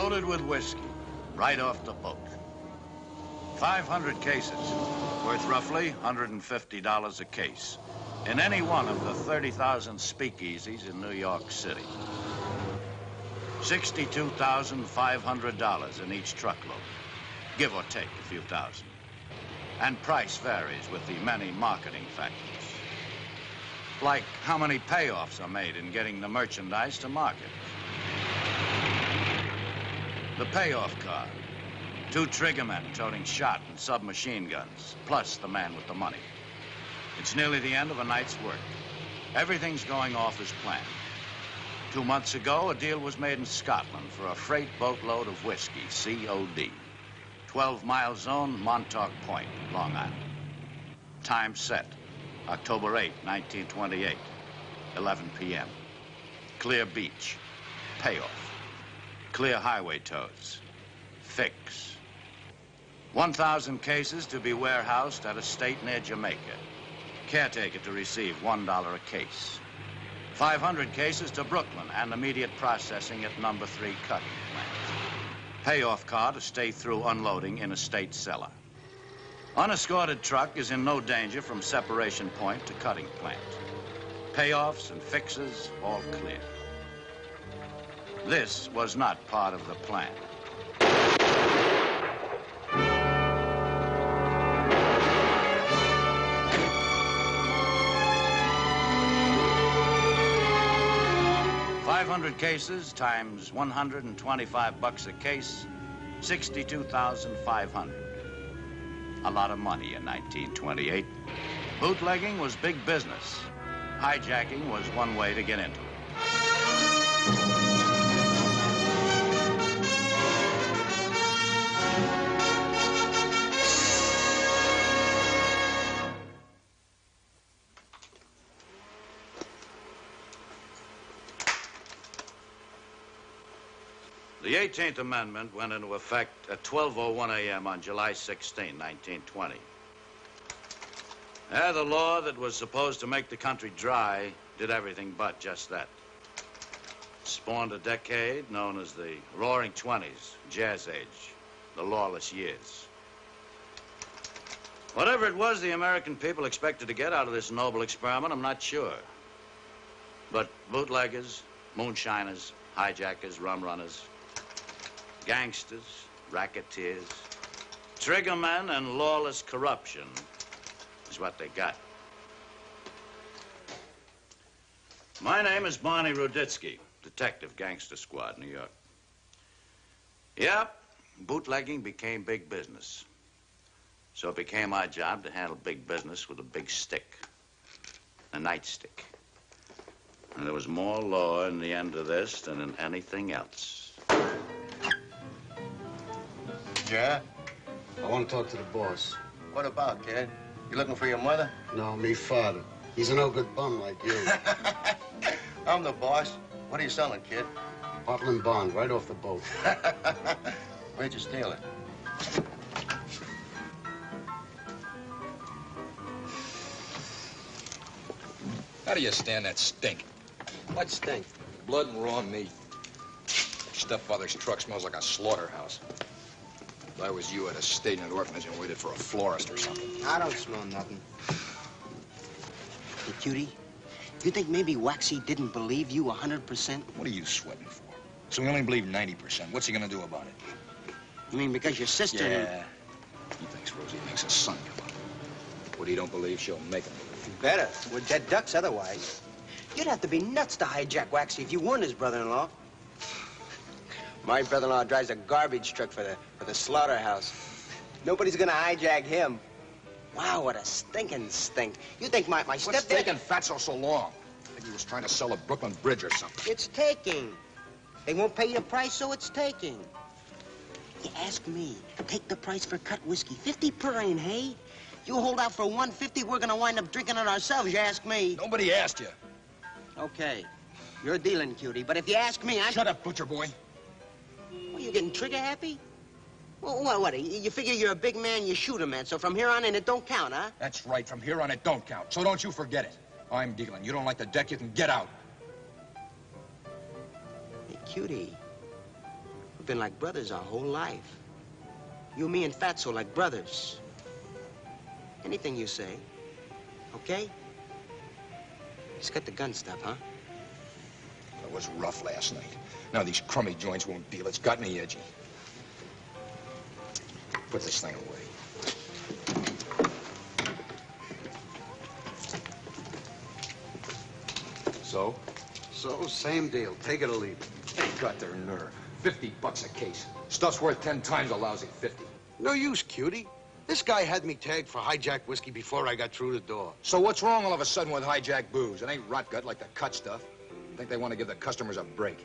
loaded with whiskey, right off the boat. 500 cases, worth roughly $150 a case, in any one of the 30,000 speakeasies in New York City. $62,500 in each truckload, give or take a few thousand. And price varies with the many marketing factors. Like how many payoffs are made in getting the merchandise to market. The payoff car, 2 triggermen toting shot and submachine guns, plus the man with the money. It's nearly the end of a night's work. Everything's going off as planned. 2 months ago, a deal was made in Scotland for a freight boatload of whiskey, COD. 12-mile zone, Montauk Point, Long Island. Time set, October 8, 1928, 11 p.m. Clear beach, payoff. Clear highway tows, fix. 1,000 cases to be warehoused at a state near Jamaica. Caretaker to receive $1 a case. 500 cases to Brooklyn and immediate processing at number 3 cutting plant. Payoff car to stay through unloading in a state cellar. Unescorted truck is in no danger from separation point to cutting plant. Payoffs and fixes all clear. This was not part of the plan. $500 cases times $125 a case, $62,500. A lot of money in 1928. Bootlegging was big business. Hijacking was one way to get into it. The 18th Amendment went into effect at 12:01 a.m. on July 16, 1920. The law that was supposed to make the country dry did everything but just that. It spawned a decade known as the Roaring Twenties, Jazz Age, the lawless years. Whatever it was the American people expected to get out of this noble experiment, I'm not sure. But bootleggers, moonshiners, hijackers, rum runners, gangsters, racketeers, triggermen, and lawless corruption is what they got. My name is Barney Ruditsky, Detective, Gangster Squad, New York. Yep, bootlegging became big business. So it became our job to handle big business with a big stick, a nightstick. And there was more law in the end of this than in anything else. Yeah? I want to talk to the boss. What about, kid? You looking for your mother? No, me father. He's a no-good bum like you. I'm the boss. What are you selling, kid? Bottle and bond, right off the boat. Where'd you steal it? How do you stand that stink? What stink? Blood and raw meat. Stepfather's truck smells like a slaughterhouse. If I was you, I'd have stayed in an orphanage and waited for a florist or something. I don't smell nothing. Hey, cutie, you think maybe Waxy didn't believe you 100%? What are you sweating for? So he only believed 90%. What's he gonna do about it? You mean because your sister... Yeah. He thinks Rosie makes a son come up. What he don't believe, she'll make him believe. Better. We're dead ducks otherwise. You'd have to be nuts to hijack Waxy if you weren't his brother-in-law. My brother-in-law drives a garbage truck for the slaughterhouse. Nobody's gonna hijack him. Wow, what a stinking stink. You think my What's stepdad... taking Fatso so long? I think he was trying to sell a Brooklyn Bridge or something. It's taking. They won't pay you a price, so it's taking. You ask me, take the price for cut whiskey, 50 per ain't, hey? You hold out for 150, we're gonna wind up drinking it ourselves, you ask me. Nobody asked you. Okay, you're dealing, cutie, but if you ask me, Shut up, butcher boy. What, you getting trigger happy? Well, what, you figure you're a big man, you shoot a man, so from here on in, it don't count, huh? That's right. From here on, it don't count. So don't you forget it. I'm dealing. You don't like the deck, you can get out. Hey, cutie, been like brothers our whole life. You, me, and Fatso like brothers. Anything you say, okay? Just got the gun stuff, huh? It was rough last night. Now these crummy joints won't deal. It's got me edgy. Put this thing away. So? So, same deal. Take it or leave it. They got their nerve. $50 a case. Stuff's worth 10 times a lousy 50. No use, cutie. This guy had me tagged for hijacked whiskey before I got through the door. So what's wrong all of a sudden with hijacked booze? It ain't rot gut like the cut stuff. I think they want to give the customers a break.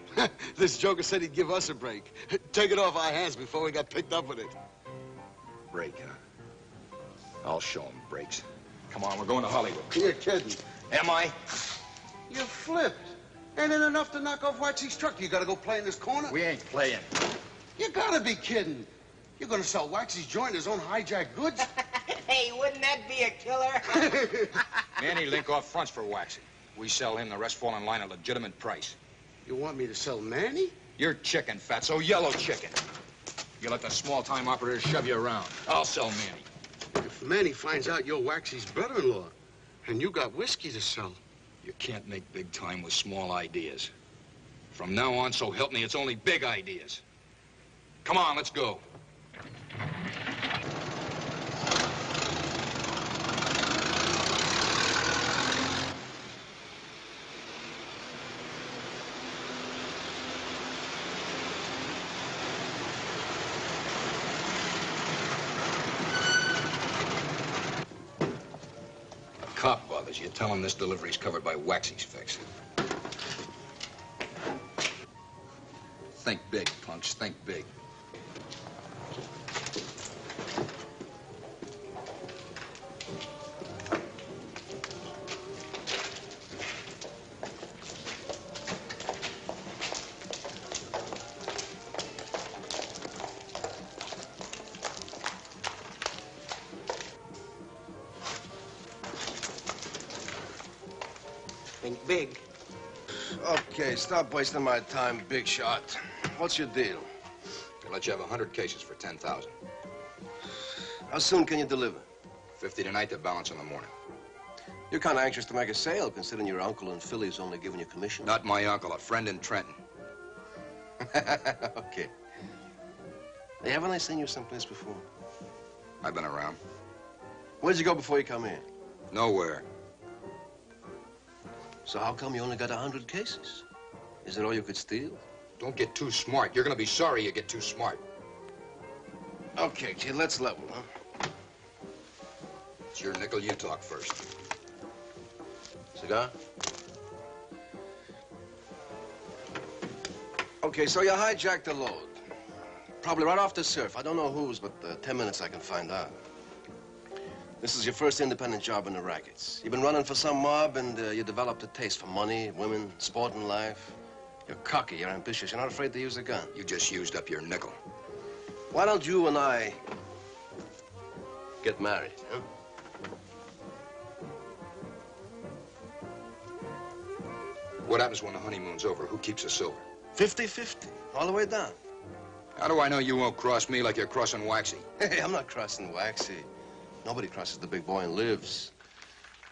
This joker said he'd give us a break. Take it off our hands before we got picked up with it. Break, huh? I'll show them breaks. Come on, we're going to Hollywood. You're kidding. Am I? You flipped. Ain't it enough to knock off Waxy's truck? You gotta go play in this corner? We ain't playing. You gotta be kidding. You're gonna sell Waxy's joint his own hijacked goods? Hey, wouldn't that be a killer? Manny Linkoff fronts for Waxy. We sell him, the rest fall in line at a legitimate price. You want me to sell Manny? You're chicken, Fatso, yellow chicken. You let the small-time operators shove you around. I'll sell Manny. If Manny finds out you're Waxy's brother-in-law, and you got whiskey to sell. You can't make big time with small ideas. From now on, so help me, it's only big ideas. Come on, let's go. Cop bothers you, tell him this delivery's covered by Waxy's fix. Think big, punks, think big. Think big. Okay, stop wasting my time, big shot. What's your deal? I'll let you have 100 cases for 10,000. How soon can you deliver? 50 tonight, the balance in the morning. You're kind of anxious to make a sale, considering your uncle in Philly's only giving you commission. Not my uncle, a friend in Trenton. Okay. Hey, haven't I seen you someplace before? I've been around. Where'd you go before you come here? Nowhere. So how come you only got 100 cases? Is that all you could steal? Don't get too smart. You're gonna be sorry you get too smart. Okay, kid, let's level, huh? It's your nickel, you talk first. Cigar? Okay, so you hijacked the load. Probably right off the surf. I don't know whose, but 10 minutes I can find out. This is your first independent job in the rackets. You've been running for some mob, and you developed a taste for money, women, sport, and life. You're cocky, you're ambitious, you're not afraid to use a gun. You just used up your nickel. Why don't you and I get married, huh? What happens when the honeymoon's over? Who keeps the silver? 50-50, all the way down. How do I know you won't cross me like you're crossing Waxy? Hey, I'm not crossing Waxy. Nobody crosses the big boy and lives.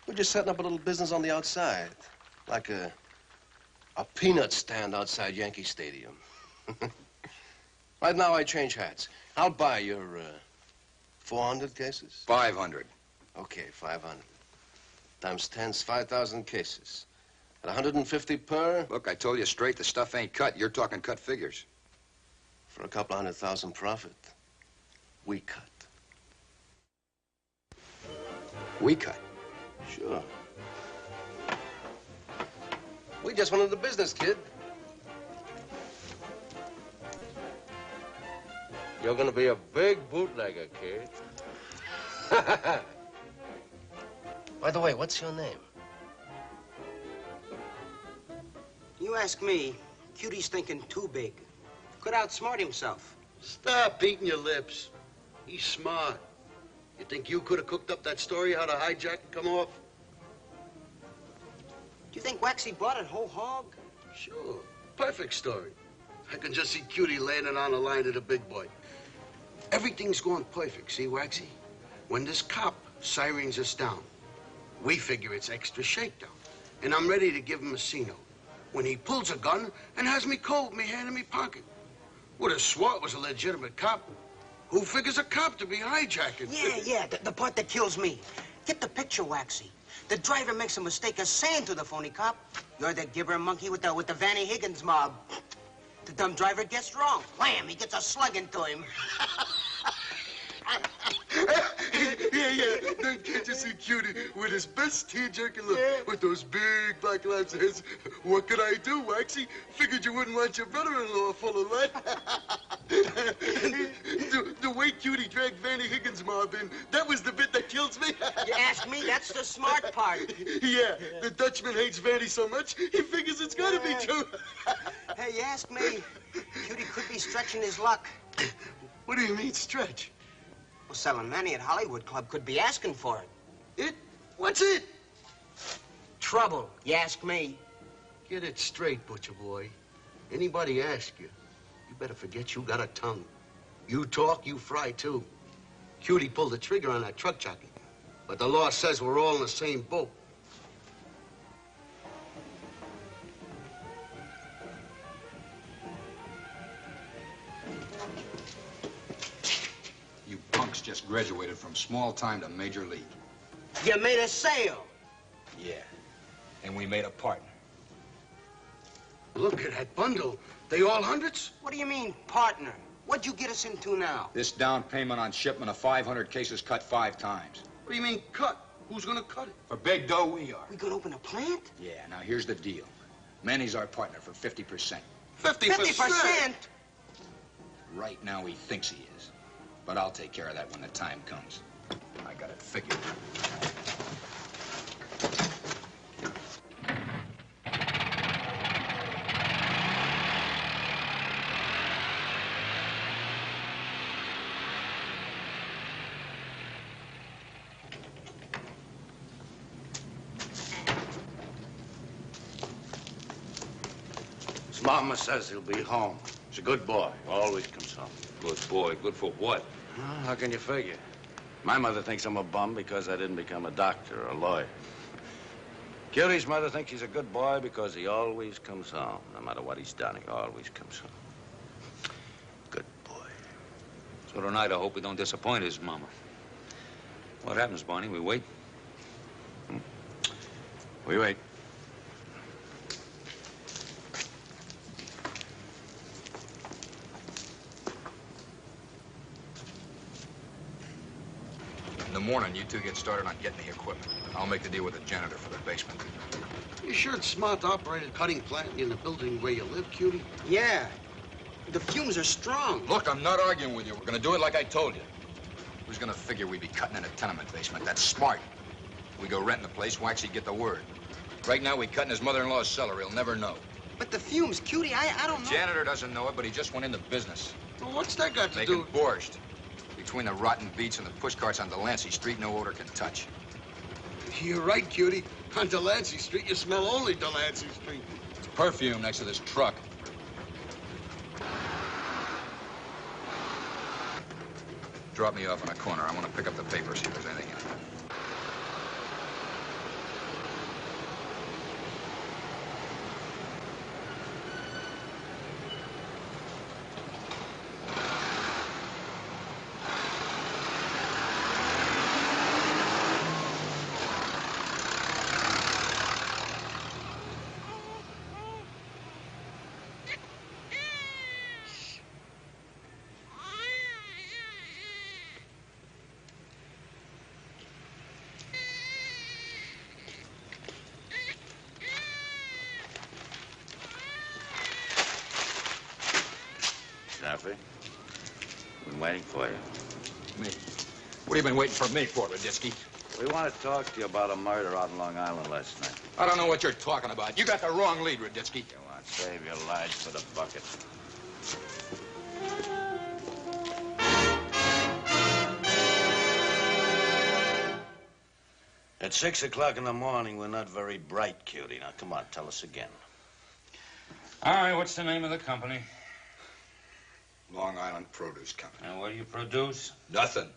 We're just setting up a little business on the outside, like a peanut stand outside Yankee Stadium. Right now, I change hats. I'll buy your 400 cases. 500. Okay, 500. Times 10's 5,000 cases. At 150 per. Look, I told you straight, the stuff ain't cut. You're talking cut figures. For a couple 100,000 profit, we cut. We cut. Sure. We just went into business, kid. You're gonna be a big bootlegger, kid. By the way, what's your name? You ask me, Cutie's thinking too big. Could outsmart himself. Stop beating your lips. He's smart. You think you could have cooked up that story how the hijack and come off? Do you think Waxy bought it whole hog? Sure. Perfect story. I can just see Cutie laying it on the line to the big boy. Everything's going perfect, see, Waxy? When this cop sirens us down, we figure it's extra shakedown. And I'm ready to give him a C-note. When he pulls a gun and has me cold, me hand in me pocket. Would have swore it was a legitimate cop. Who figures a cop to be hijacking? Yeah, the part that kills me. Get the picture, Waxy. The driver makes a mistake of saying to the phony cop, "You're the gibber monkey with the Vanny Higgins mob." The dumb driver gets wrong. Wham! He gets a slug into him. Yeah. Then can't you see Cutie with his best tear-jerking look, with those big black lights? What could I do, Waxy? Figured you wouldn't want your brother-in-law full of lead. The way Cutie dragged Vanny Higgins' mob in, that was the bit that kills me. You ask me, that's the smart part. Yeah, the Dutchman hates Vanny so much, he figures it's gotta be true. Hey, you ask me, Cutie could be stretching his luck. What do you mean, stretch? Well, selling Manny at Hollywood Club could be asking for it. It? What's it? Trouble, you ask me. Get it straight, butcher boy. Anybody ask you, you better forget you got a tongue. You talk, you fry, too. Cutie pulled the trigger on that truck jockey. But the law says we're all in the same boat. You punks just graduated from small time to major league. You made a sale. Yeah. And we made a partner. Look at that bundle. They all hundreds? What do you mean, partner? What'd you get us into now? This down payment on shipment of 500 cases cut 5 times. What do you mean, cut? Who's gonna cut it? For big dough, we are. We gonna open a plant? Yeah, now here's the deal. Manny's our partner for 50%. 50%? 50%? Right now, he thinks he is. But I'll take care of that when the time comes. I got it figured. His mama says he'll be home. He's a good boy. Always comes home. Good boy. Good for what? Well, how can you figure? My mother thinks I'm a bum because I didn't become a doctor or a lawyer. Cutie's mother thinks he's a good boy because he always comes home. No matter what he's done, he always comes home. Good boy. So tonight, I hope we don't disappoint his mama. What happens, Barney? We wait? We wait. In the morning, you two get started on getting the equipment. I'll make the deal with the janitor for the basement. You sure it's smart to operate a cutting plant in the building where you live, Cutie? Yeah. The fumes are strong. Look, I'm not arguing with you. We're gonna do it like I told you. Who's gonna figure we'd be cutting in a tenement basement? That's smart. We go renting the place, Waxy get the word. Right now, we cut in his mother-in-law's cellar. He'll never know. But the fumes, Cutie, I don't know. Janitor doesn't know it, but he just went into business. Well, what's that got to Making do? borscht. Between the rotten beets and the pushcarts on Delancey Street, no odor can touch. You're right, Cutie. On Delancey Street, you smell only Delancey Street. It's perfume next to this truck. Drop me off in a corner. I want to pick up the papers, see if there's anything in it. Snappy, been waiting for you. Me? What have you been waiting for me for, Raditsky? We want to talk to you about a murder out in Long Island last night. I don't know what you're talking about. You got the wrong lead, Raditsky. You want to save your lives for the bucket. At 6 o'clock in the morning, we're not very bright, Cutie. Now, come on, tell us again. All right, what's the name of the company? Long Island Produce Company. And what do you produce? Nothing.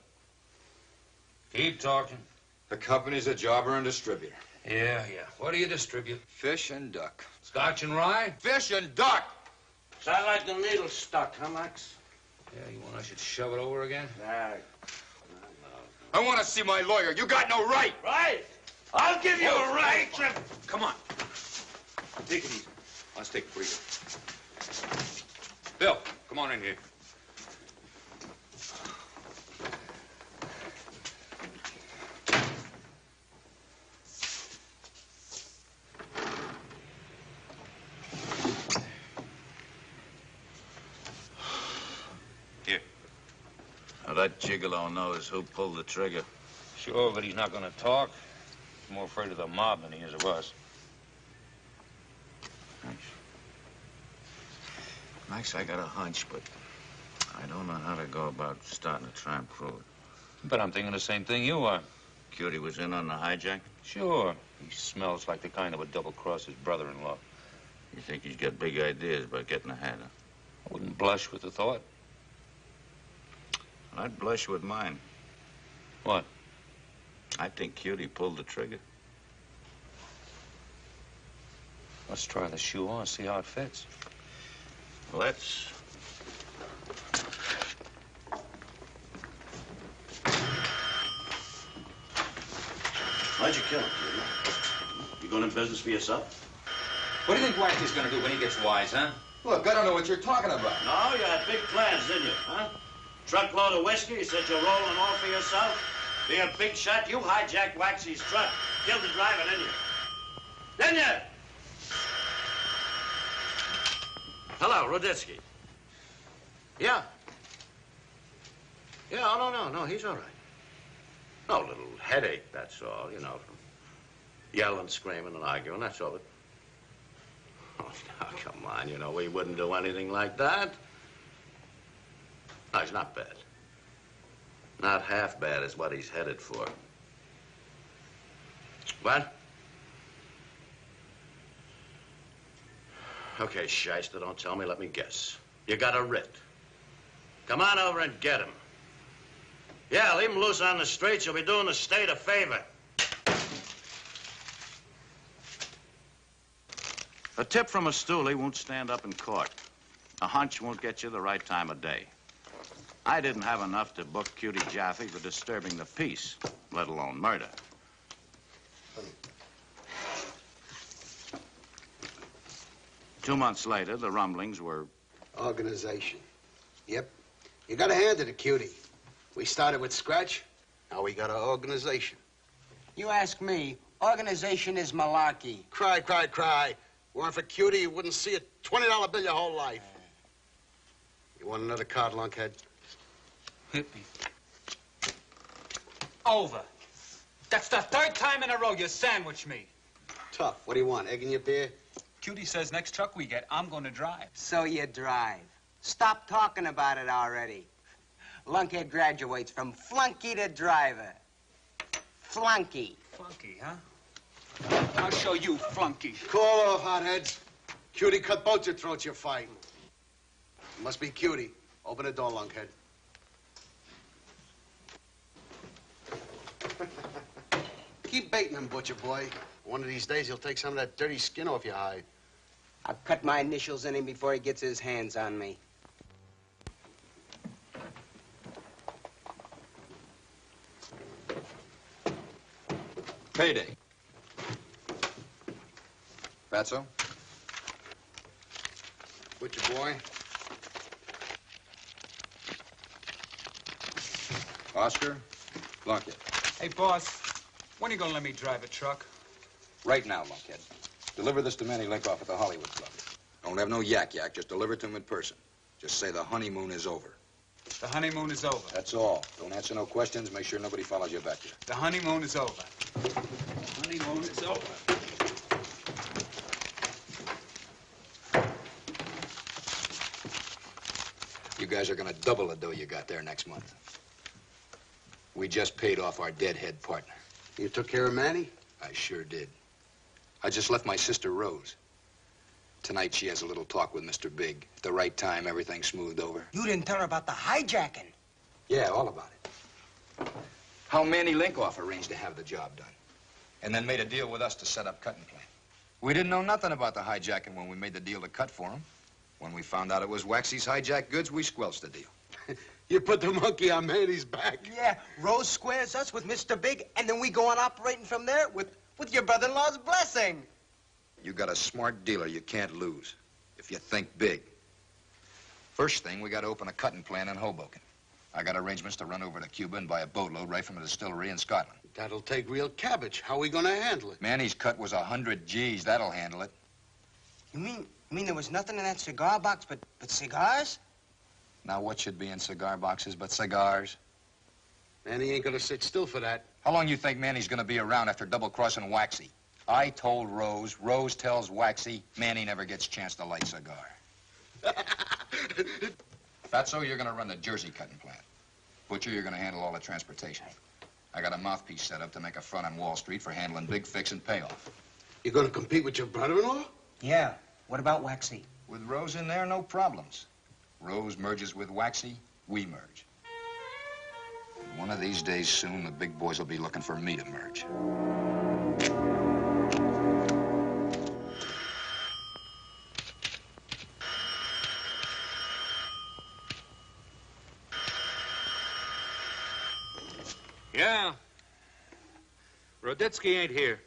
Keep talking. The company's a jobber and distributor. Yeah. What do you distribute? Fish and duck. Scotch and rye? Fish and duck! Sound like the needle stuck, huh, Max? Yeah, you want I should shove it over again? I want to see my lawyer. You got no right! Right? I'll give you a right. Come on. Take it easy. Let's take a breather. Bill, come on in here. Here. Now, that gigolo knows who pulled the trigger. Sure, but he's not going to talk. He's more afraid of the mob than he is of us. Max, I got a hunch, but I don't know how to go about starting a tramp crew. But I'm thinking the same thing you are. Cutie was in on the hijack? Sure. He smells like the kind of a double-cross his brother-in-law. You think he's got big ideas about getting ahead, huh? I wouldn't blush with the thought. I'd blush with mine. What? I think Cutie pulled the trigger. Let's try the shoe on, see how it fits. Let's. Why'd you kill him, Cutie? You going in business for yourself? What do you think Waxy's gonna do when he gets wise, huh? Look, I don't know what you're talking about. No, you had big plans, didn't you, huh? Truckload of whiskey, you said you're rolling all for yourself? Be a big shot, you hijacked Waxy's truck. Killed the driver, didn't you? Didn't you? Hello, Ruditsky. Yeah. Yeah, oh, no, he's all right. No, a little headache, that's all, you know, from yelling, screaming, and arguing, that's all. Oh, now, come on, you know, we wouldn't do anything like that. No, he's not bad. Not half bad is what he's headed for. What? Okay, shyster, don't tell me, let me guess. You got a writ. Come on over and get him. Yeah, leave him loose on the streets. You'll be doing the state a favor. A tip from a stoolie won't stand up in court. A hunch won't get you the right time of day. I didn't have enough to book Cutie Jaffe for disturbing the peace, let alone murder. Two months later, the rumblings were... Organization. Yep. You gotta hand it to Cutie. We started with scratch. Now we got an organization. You ask me, organization is malarkey. Cry. Weren't for Cutie, you wouldn't see a $20 bill your whole life. You want another card, lunkhead? Hit me. Over. That's the third time in a row you sandwiched me. Tough. What do you want, egg in your beer? Cutie says next truck we get, I'm gonna drive. So you drive. Stop talking about it already. Lunkhead graduates from flunky to driver. Flunky. Flunky, huh? I'll show you flunky. Call off, hotheads. Cutie cut both your throats you're fighting. Must be Cutie. Open the door, lunkhead. Keep baiting him, butcher boy. One of these days, he'll take some of that dirty skin off your hide. I'll cut my initials in him before he gets his hands on me. Payday. Fatso? Butcher boy. Oscar? Lunkhead. Hey, boss, when are you gonna let me drive a truck? Right now, Lunkhead. Deliver this to Manny Linkoff at the Hollywood Club. Don't have no yak. Just deliver it to him in person. Just say the honeymoon is over. The honeymoon is over. That's all. Don't answer no questions. Make sure nobody follows you back here. The honeymoon is over. The honeymoon is over. You guys are gonna double the dough you got there next month. We just paid off our deadhead partner. You took care of Manny? I sure did. I just left my sister Rose. Tonight she has a little talk with Mr. Big. At the right time, everything smoothed over. You didn't tell her about the hijacking. Yeah, all about it. How Manny Linkoff arranged to have the job done. And then made a deal with us to set up cutting plant. We didn't know nothing about the hijacking when we made the deal to cut for him. When we found out it was Waxy's hijacked goods, we squelched the deal. You put the monkey on Manny's back. Yeah, Rose squares us with Mr. Big, and then we go on operating from there with your brother-in-law's blessing. You got a smart dealer you can't lose, if you think big. First thing, we got to open a cutting plant in Hoboken. I got arrangements to run over to Cuba and buy a boatload right from a distillery in Scotland. That'll take real cabbage. How are we gonna handle it? Manny's cut was 100 G's. That'll handle it. You mean there was nothing in that cigar box but cigars? Now, what should be in cigar boxes but cigars? Manny ain't gonna sit still for that. How long you think Manny's gonna be around after double-crossing Waxy? I told Rose, Rose tells Waxy, Manny never gets a chance to light a cigar. Fatso, you're gonna run the Jersey cutting plant. Butcher, you're gonna handle all the transportation. I got a mouthpiece set up to make a front on Wall Street for handling big fix and payoff. You're gonna compete with your brother-in-law? Yeah. What about Waxy? With Rose in there, no problems. Rose merges with Waxy, we merge. And one of these days soon, the big boys will be looking for me to merge. Yeah. Roditsky ain't here.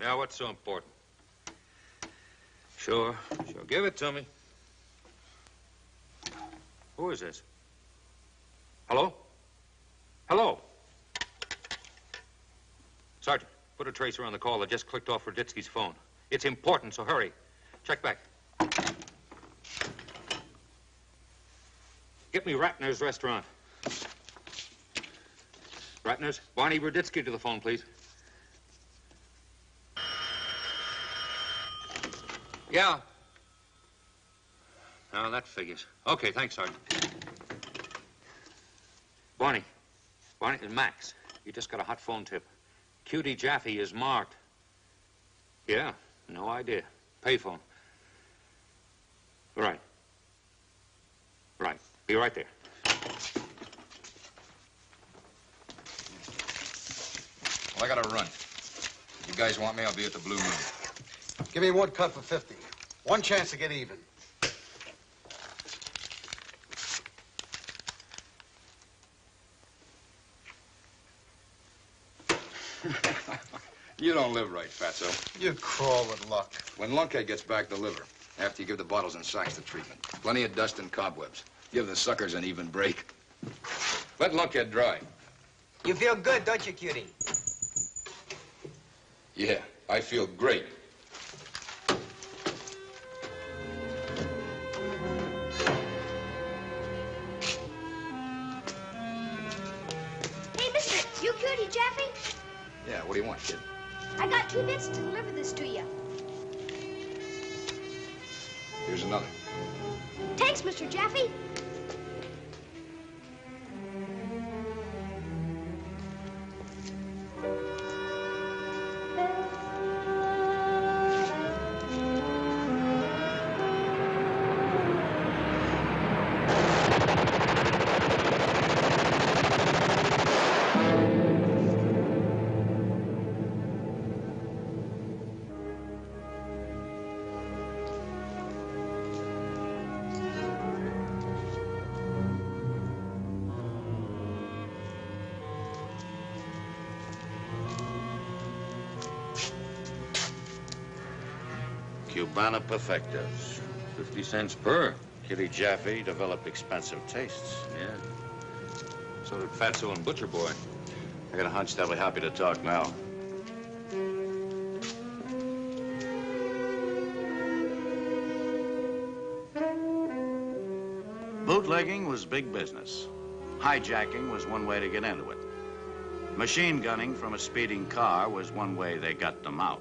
Now, what's so important? Sure. Give it to me. Who is this? Hello? Hello? Sergeant, put a tracer on the call that just clicked off Roditsky's phone. It's important, so hurry. Check back. Get me Ratner's restaurant. Ratner's? Barney Roditsky to the phone, please. Yeah. Oh, that figures. Okay, thanks, Sergeant. Barney, and Max, you just got a hot phone tip. Cutie Jaffe is marked. Yeah, no idea. Payphone. Right. Be right there. Well, I gotta run. If you guys want me, I'll be at the Blue Moon. Give me one cut for 50. One chance to get even. You don't live right, Fatso. You crawl with luck. When Lunkhead gets back the liver, after you give the bottles and sacks the treatment, plenty of dust and cobwebs. Give the suckers an even break. Let Lunkhead dry. You feel good, don't you, Cutie? Yeah, I feel great. Hey, mister, you Cutie Jaffe? Yeah, what do you want, kid? I got 2 minutes to deliver this to you. Here's another. Thanks, Mr. Jaffe. Cubana perfectos. 50 cents per. Kitty Jaffe developed expensive tastes. Yeah. So did Fatso and Butcher Boy. I got a hunch they'll be happy to talk now. Bootlegging was big business. Hijacking was one way to get into it. Machine gunning from a speeding car was one way they got them out.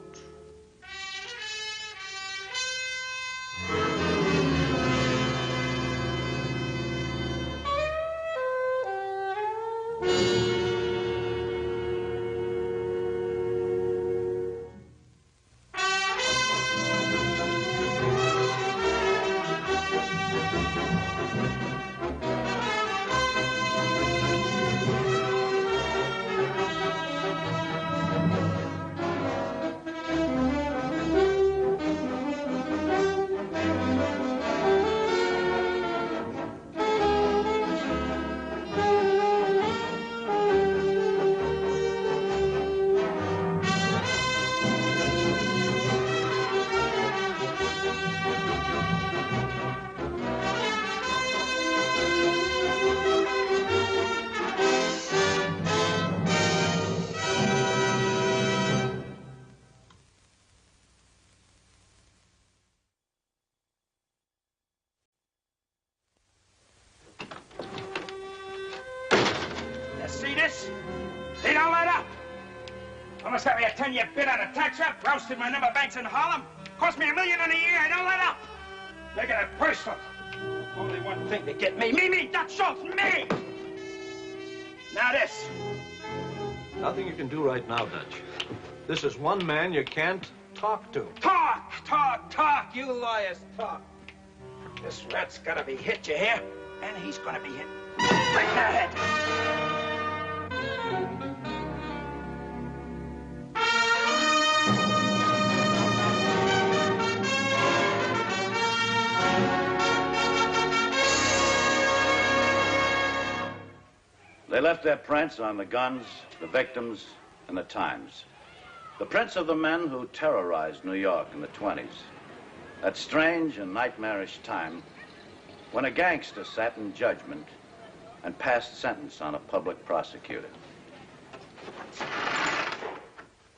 What's that, a 10-year bid on a tax rep? Rousted my number banks in Harlem? Cost me $1 million in a year. I don't let up. Making it personal. Only one thing to get me. Me, Dutch Schultz, me! Now this. Nothing you can do right now, Dutch. This is one man you can't talk to. Talk! You lawyers, talk. This rat's gotta be hit, you hear? And he's gonna be hit. Right in the head. They left their prints on the guns, the victims, and the times. The prints of the men who terrorized New York in the 20s. That strange and nightmarish time when a gangster sat in judgment and passed sentence on a public prosecutor.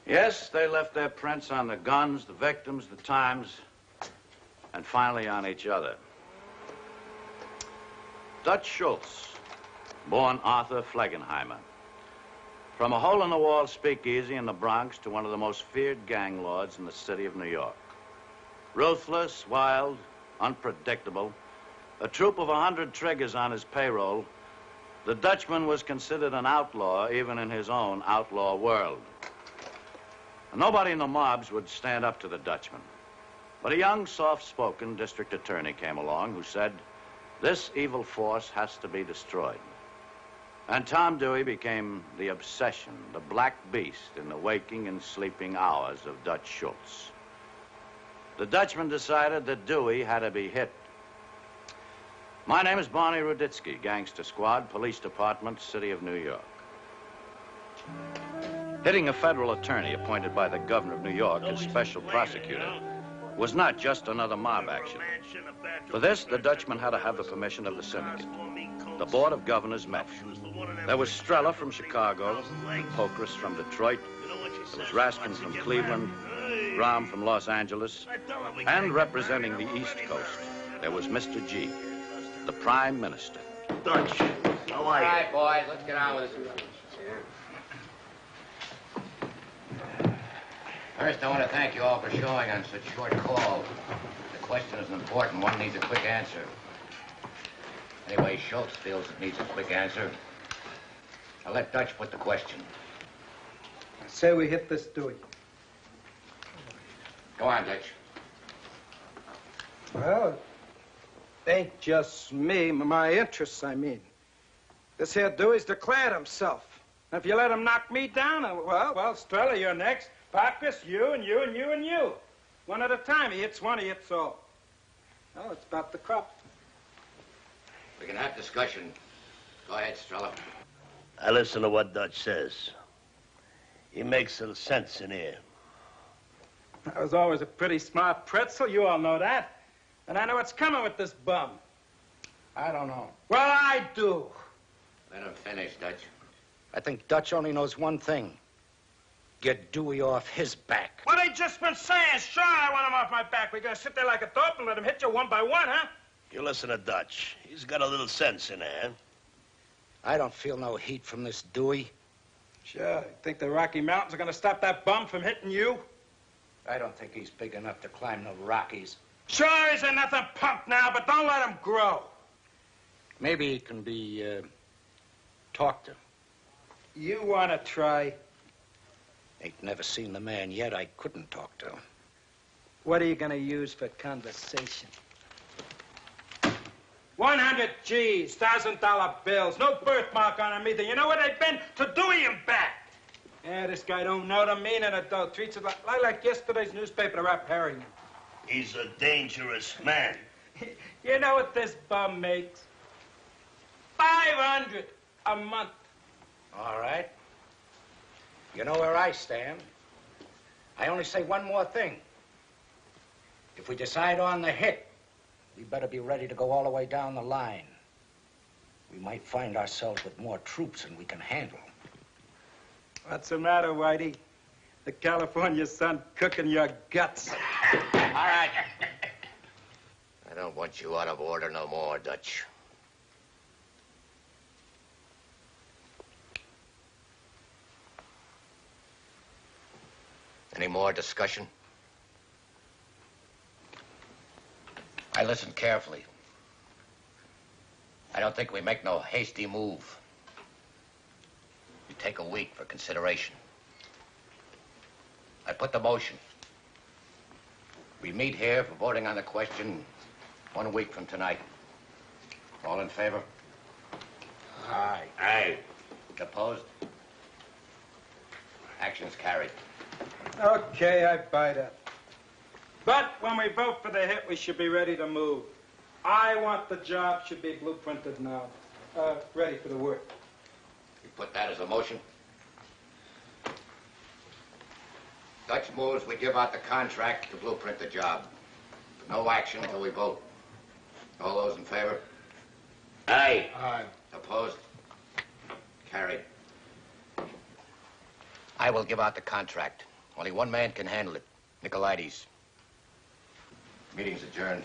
Yes, they left their prints on the guns, the victims, the times, and finally on each other. Dutch Schultz, born Arthur Flegenheimer. From a hole-in-the-wall speakeasy in the Bronx to one of the most feared gang lords in the city of New York. Ruthless, wild, unpredictable, a troop of 100 triggers on his payroll, the Dutchman was considered an outlaw even in his own outlaw world. Nobody in the mobs would stand up to the Dutchman. But a young, soft-spoken district attorney came along who said, this evil force has to be destroyed. And Tom Dewey became the obsession, the black beast in the waking and sleeping hours of Dutch Schultz. The Dutchman decided that Dewey had to be hit. My name is Barney Ruditsky, Gangster Squad, Police Department, City of New York. Hitting a federal attorney appointed by the governor of New York as special prosecutor was not just another mob action. For this, the Dutchman had to have the permission of the syndicate. The Board of Governors met. There was Strella from Chicago, Pocris from Detroit, there was Raskin from Cleveland, Ram from Los Angeles, and representing the East Coast, there was Mr. G, the Prime Minister. Dutch, how are you? All right, boys, let's get on with it. First, I want to thank you all for showing on such short call. The question is an important one, needs a quick answer. Anyway, Schultz feels it needs a quick answer. I'll let Dutch put the question. I say we hit this Dewey. Go on, Dutch. Well, it ain't just me, my interests, I mean. This here Dewey's declared himself. And if you let him knock me down, well, Strella, you're next. Parkus, you, and you, and you, and you. One at a time. He hits one, he hits all. Well, it's about the crop. We can have discussion. Go ahead, Strella. I listen to what Dutch says. He makes little sense in here. I was always a pretty smart pretzel, you all know that. And I know what's coming with this bum. I don't know. Well, I do. Let him finish, Dutch. I think Dutch only knows one thing. Get Dewey off his back. What I just been saying, sure, I want him off my back. We're gonna sit there like a dope and let him hit you one by one, huh? You listen to Dutch. He's got a little sense in there. I don't feel no heat from this Dewey. Sure. You think the Rocky Mountains are gonna stop that bum from hitting you? I don't think he's big enough to climb no Rockies. Sure, he's a nothing pump now, but don't let him grow. Maybe he can be, talked to. You wanna try? Ain't never seen the man yet I couldn't talk to. What are you gonna use for conversation? 100 G's, $1,000 bills, no birthmark on them either. You know where they've been? To Dewey and back. Yeah, this guy don't know the meaning of it, though. Treats it like yesterday's newspaper to wrap herring. He's a dangerous man. You know what this bum makes? $500 a month. All right. You know where I stand. I only say one more thing. If we decide on the hit, we better be ready to go all the way down the line. We might find ourselves with more troops than we can handle. What's the matter, Whitey? The California sun cooking your guts. All right. I don't want you out of order no more, Dutch. Any more discussion? I listened carefully. I don't think we make no hasty move. You take a week for consideration. I put the motion. We meet here for voting on the question 1 week from tonight. All in favor? Aye. Aye. Opposed? Action's carried. Okay, I buy that. But when we vote for the hit, we should be ready to move. I want the job should be blueprinted now. Ready for the work. You put that as a motion? Dutch moves, we give out the contract to blueprint the job. No action until we vote. All those in favor? Aye. Aye. Opposed? Carried. I will give out the contract. Only one man can handle it. Nicolaides. Meeting's adjourned.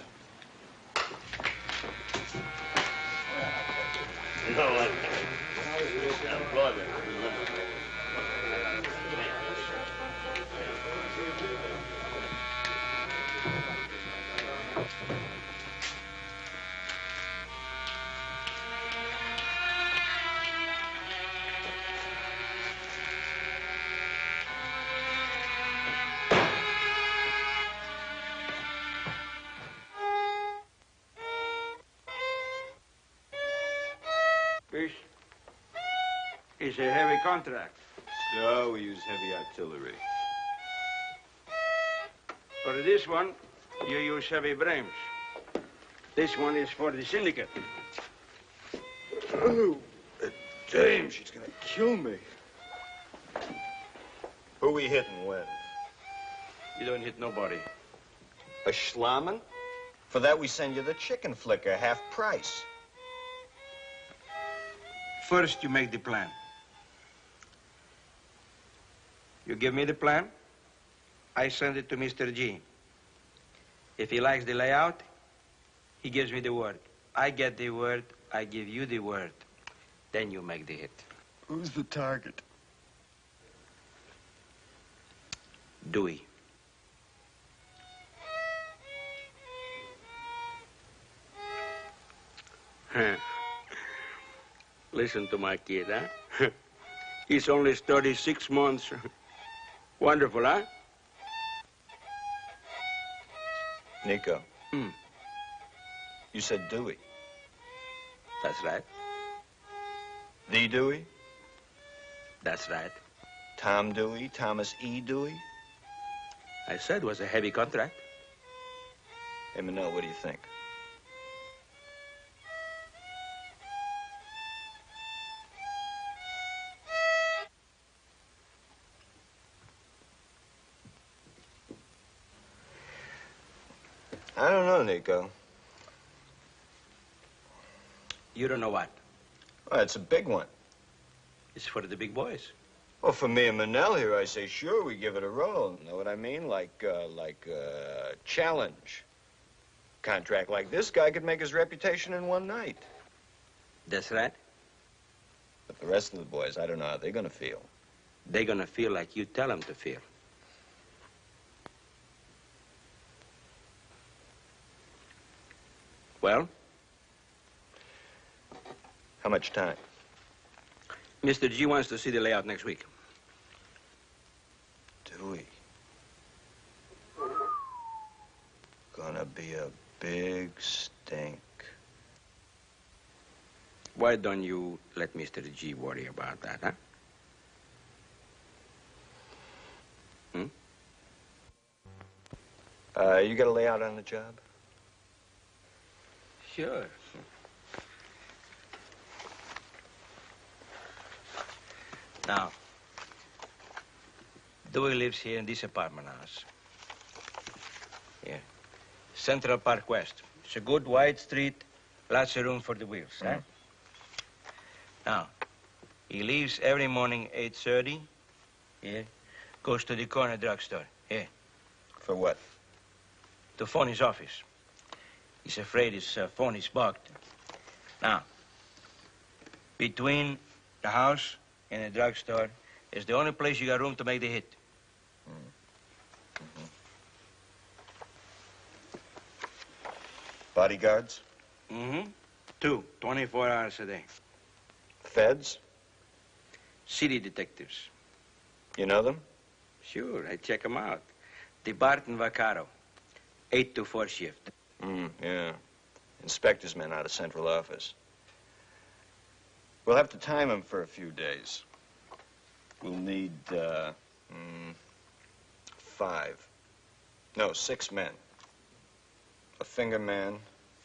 No, This is a heavy contract. So we use heavy artillery. For this one, you use heavy brains. This one is for the syndicate. Oh, damn, she's gonna kill me. Who we hitting when? You don't hit nobody. A schlamming? For that we send you the chicken flicker, half price. First, you make the plan. You give me the plan, I send it to Mr. G. If he likes the layout, he gives me the word. I get the word, I give you the word. Then you make the hit. Who's the target? Dewey. Listen to my kid, huh? He's only 36 months. Wonderful, huh? Nico. You said Dewey. That's right. The Dewey? That's right. Tom Dewey? Thomas E. Dewey? I said it was a heavy contract. Hey, Manel, what do you think? I don't know, Nico. You don't know what? Well, it's a big one. It's for the big boys. Well, for me and Manel here, I say, sure, we give it a roll. Know what I mean? Like a challenge. Contract like this guy could make his reputation in one night. That's right. But the rest of the boys, I don't know how they're gonna feel. They're gonna feel like you tell them to feel. Well? How much time? Mr. G wants to see the layout next week. Dewey. Gonna be a big stink. Why don't you let Mr. G worry about that, huh? You got a layout on the job? Sure. Now, Dewey lives here in this apartment house. Here. Central Park West. It's a good wide street, lots of room for the wheels, huh? Now, he leaves every morning 8:30. Here. Goes to the corner drugstore. Here. For what? To phone his office. He's afraid his phone is bugged. Now, between the house and the drugstore is the only place you got room to make the hit. Bodyguards? Mm-hmm. 2, 24 hours a day. Feds? City detectives. You know them? Sure, I check them out. DeBart and Vaccaro. 8 to 4 shift. Yeah. Inspector's men out of central office. We'll have to time them for a few days. We'll need, 6 men. A finger man,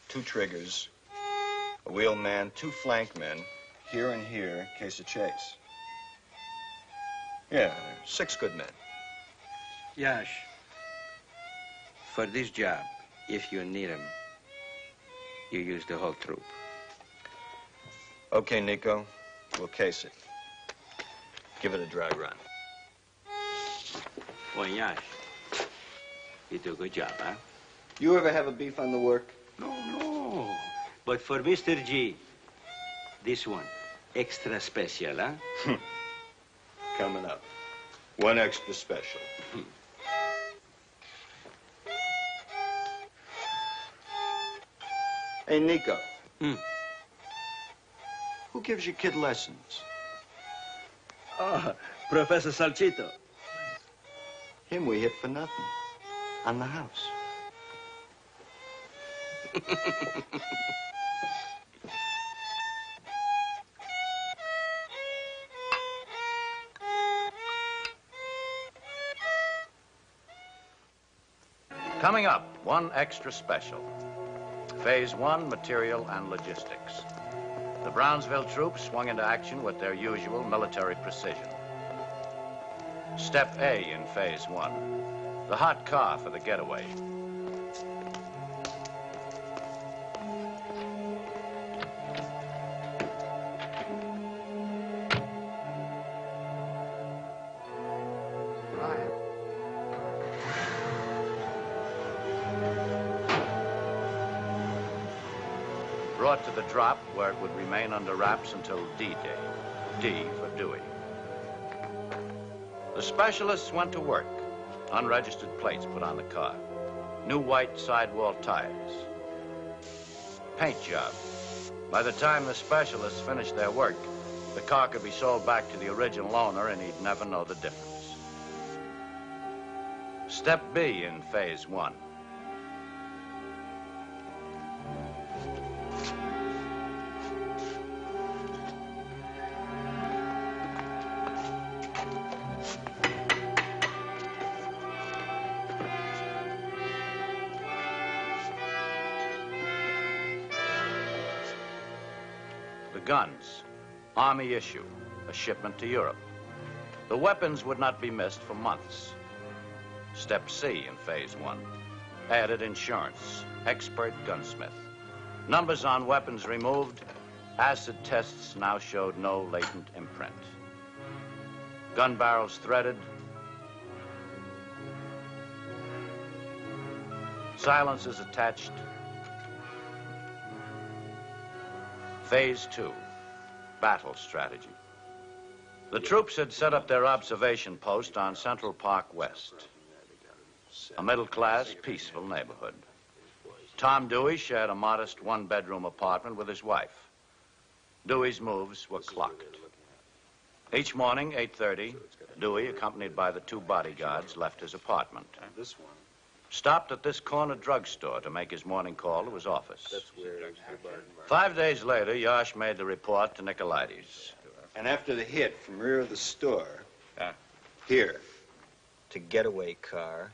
2 triggers, a wheel man, 2 flank men, here and here, in case of chase. Yeah, 6 good men. Yash, for this job, if you need them, you use the whole troop. Okay, Nico, we'll case it. Give it a dry run. Well, Yash, you do a good job, huh? You ever have a beef on the work? No. But for Mr. G, this one, extra special, huh? Coming up. 1 extra special. Hey, Nico. Who gives your kid lessons? Oh, Professor Salchito. Him we hit for nothing. On the house. Coming up, 1 extra special. Phase 1, material and logistics. The Brownsville troops swung into action with their usual military precision. Step A in Phase 1, the hot car for the getaway. Brought to the drop where it would remain under wraps until D-Day. D for Dewey. The specialists went to work. Unregistered plates put on the car. New white sidewall tires. Paint job. By the time the specialists finished their work, the car could be sold back to the original owner and he'd never know the difference. Step B in Phase 1. Guns, Army issue, a shipment to Europe. The weapons would not be missed for months. Step C in Phase 1. Added insurance, expert gunsmith. Numbers on weapons removed. Acid tests now showed no latent imprint. Gun barrels threaded. Silencers attached. Phase 2, battle strategy. The troops had set up their observation post on Central Park West, a middle-class, peaceful neighborhood. Tom Dewey shared a modest 1-bedroom apartment with his wife. Dewey's moves were clocked. Each morning, 8:30, Dewey, accompanied by the 2 bodyguards, left his apartment. Stopped at this corner drugstore to make his morning call to his office. 5 days later, Yash made the report to Nicolaides. And after the hit from rear of the store, here, to getaway car,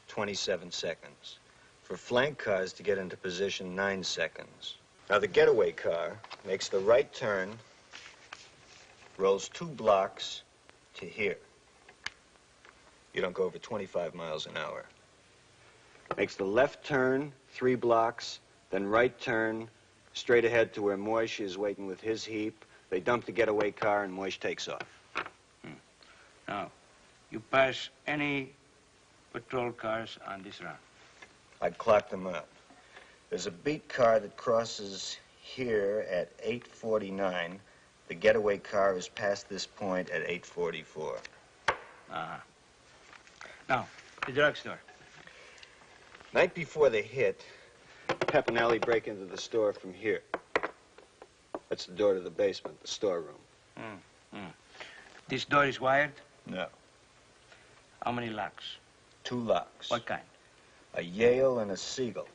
27 seconds. For flank cars to get into position, 9 seconds. Now, the getaway car makes the right turn, rolls 2 blocks to here. You don't go over 25 miles an hour. Makes the left turn, 3 blocks, then right turn, straight ahead to where Moish is waiting with his heap. They dump the getaway car and Moish takes off. Now, you pass any patrol cars on this route? I'd clock them out. There's a beat car that crosses here at 8:49. The getaway car is past this point at 8:44. Now, the drugstore. Night before the hit, Pep and Allie break into the store from here. That's the door to the basement, the storeroom. This door is wired? No. How many locks? 2 locks. What kind? A Yale and a Seagull.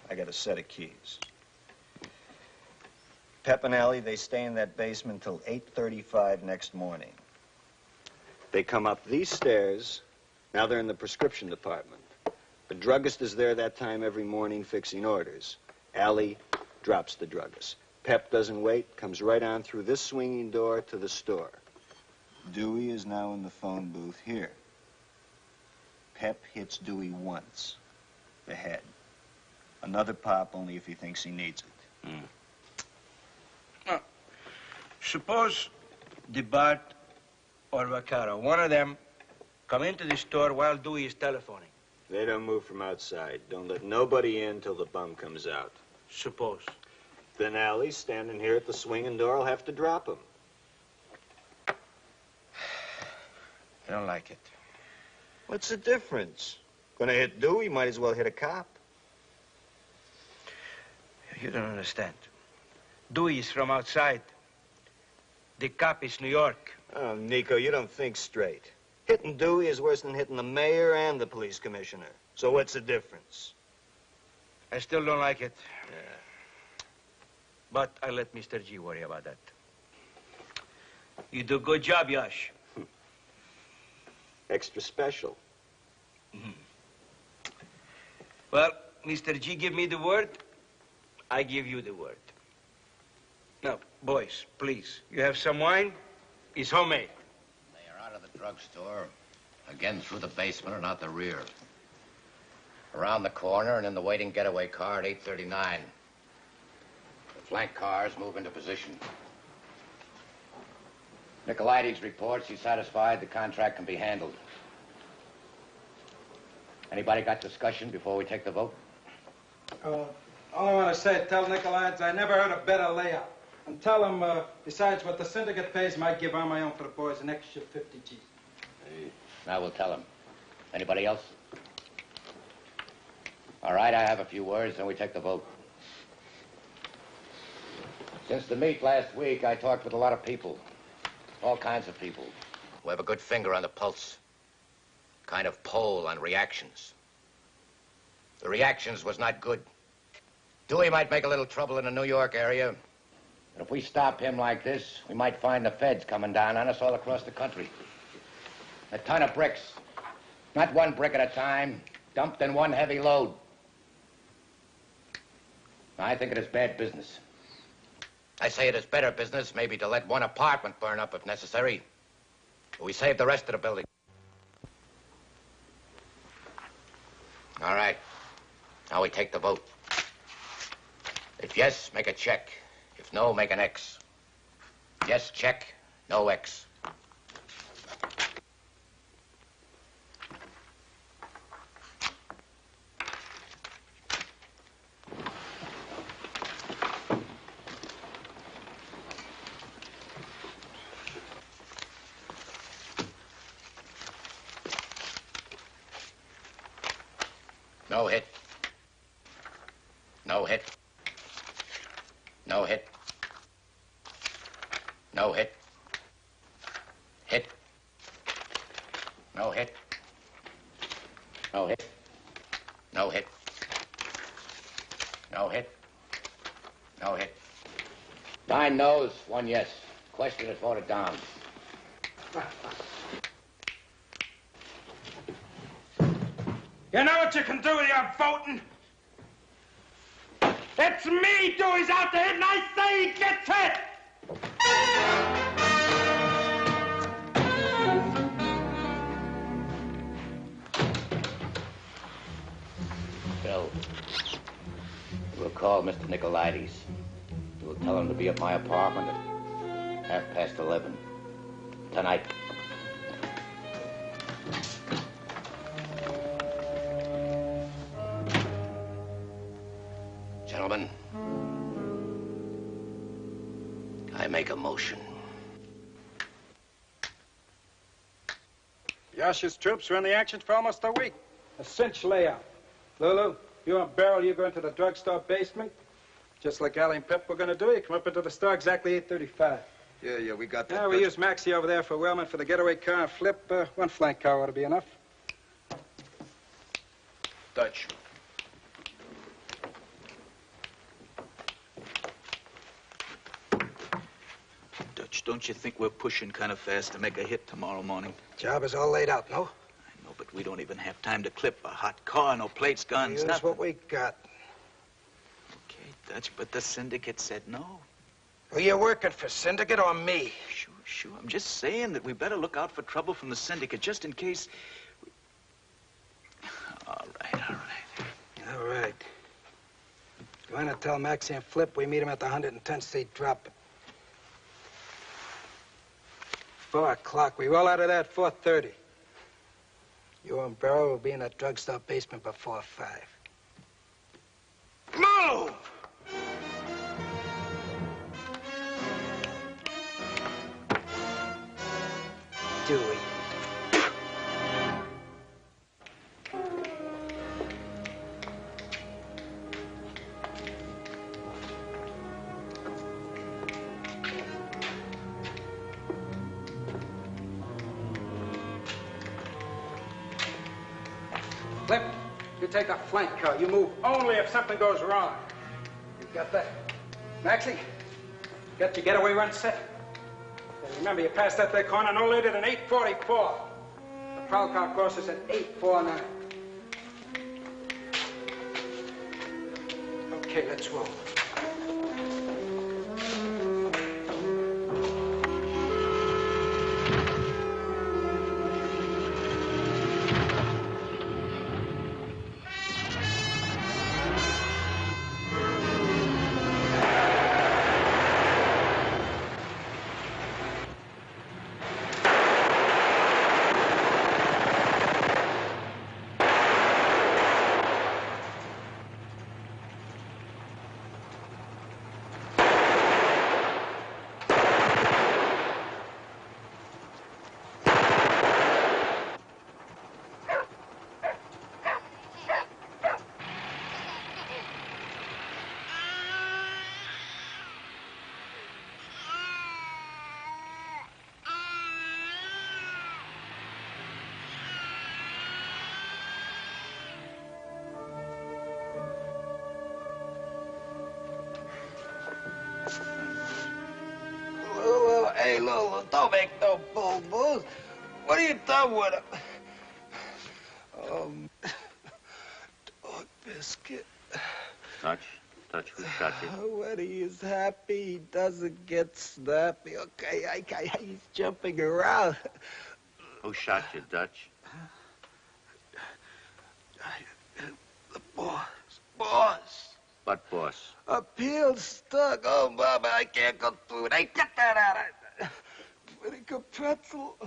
I got a set of keys. Pep and Allie, they stay in that basement till 8:35 next morning. They come up these stairs. Now they're in the prescription department. The druggist is there that time every morning fixing orders. Allie drops the druggist. Pep doesn't wait, comes right on through this swinging door to the store. Dewey is now in the phone booth here. Pep hits Dewey once, the head. Another pop only if he thinks he needs it. Suppose DeBart or Vaccaro, one of them, come into the store while Dewey is telephoning. They don't move from outside. Don't let nobody in till the bum comes out. Suppose. Then Allie, standing here at the swinging door, will have to drop him. I don't like it. What's the difference? Gonna hit Dewey, might as well hit a cop. You don't understand. Dewey is from outside. The cop is New York. Oh, Nico, you don't think straight. Hitting Dewey is worse than hitting the mayor and the police commissioner. So what's the difference? I still don't like it. But I let Mr. G worry about that. You do a good job, Yash. Extra special. Well, Mr. G give me the word, I give you the word. Now, boys, please, you have some wine? It's homemade. They are out of the drugstore, again through the basement and out the rear. Around the corner and in the waiting getaway car at 8:39. The flank cars move into position. Nicolaides reports he's satisfied the contract can be handled. Anybody got discussion before we take the vote? All I want to say, tell Nicolaides I never heard a better layout. And tell him, besides what the syndicate pays, I give on my own for the boys an extra 50 G's. Hey. Now we'll tell him. Anybody else? All right, I have a few words, then we take the vote. Since the meet last week, I talked with a lot of people. All kinds of people who have a good finger on the pulse. Kind of poll on reactions. The reactions was not good. Dewey might make a little trouble in the New York area. But if we stop him like this, we might find the feds coming down on us all across the country. A ton of bricks. Not one brick at a time, dumped in one heavy load. I think it is bad business. I say it is better business maybe to let one apartment burn up if necessary. But we save the rest of the building. All right. Now we take the vote. If yes, make a check. If no, make an X. Yes, check. No X. No hit. No hit. No hit. No hit. Hit. No hit. No hit. No hit. No hit. No hit. 9 no's, 1 yes. Question is voted down. You know what you can do with your voting? It's me, Dewey's out there, and I say he gets hit! Bill, we'll call Mr. Nicolaides. We'll tell him to be at my apartment at 11:30 tonight. Gentlemen, I make a motion. Yash's troops were in the action for almost a week. A cinch layout. Lulu, You and Beryl, you go into the drugstore basement. Just like Allie and Pep were going to do. You come up into the store exactly 8:35. Yeah, we got that. Yeah, we use Maxie over there for Wellman for the getaway car and Flip. One flank car ought to be enough. Dutch. Dutch, don't you think we're pushing kind of fast to make a hit tomorrow morning? Job is all laid out, no? I know, but we don't even have time to clip a hot car, no plates, guns, Use nothing. what we got. Okay, Dutch, but the syndicate said no. Are you working for Syndicate or me? Sure. I'm just saying that we better look out for trouble from the syndicate, just in case... All right. You want to tell Maxie and Flip we meet him at the 110th Street drop. 4 o'clock. We roll out of there at 4:30. You and Beryl will be in that drugstore basement before 5. Move! Dewey. Flip, you take a flank car. You move only if something goes wrong. You got that? Maxie, got your getaway run set? And remember, you passed that there corner no later than 8:44. The prowl car crosses at 8:49. Okay, let's roll. Hey, Lulu, don't make no boo-boos. What are you done with him? Dog biscuit. Touch, who shot you? When he is happy, he doesn't get snappy. Okay, he's jumping around. Who shot you, Dutch? The boss. What boss? Appeal stuck. Oh, Mama, I can't go through it. Hey, get that out. Pretty good pretzel.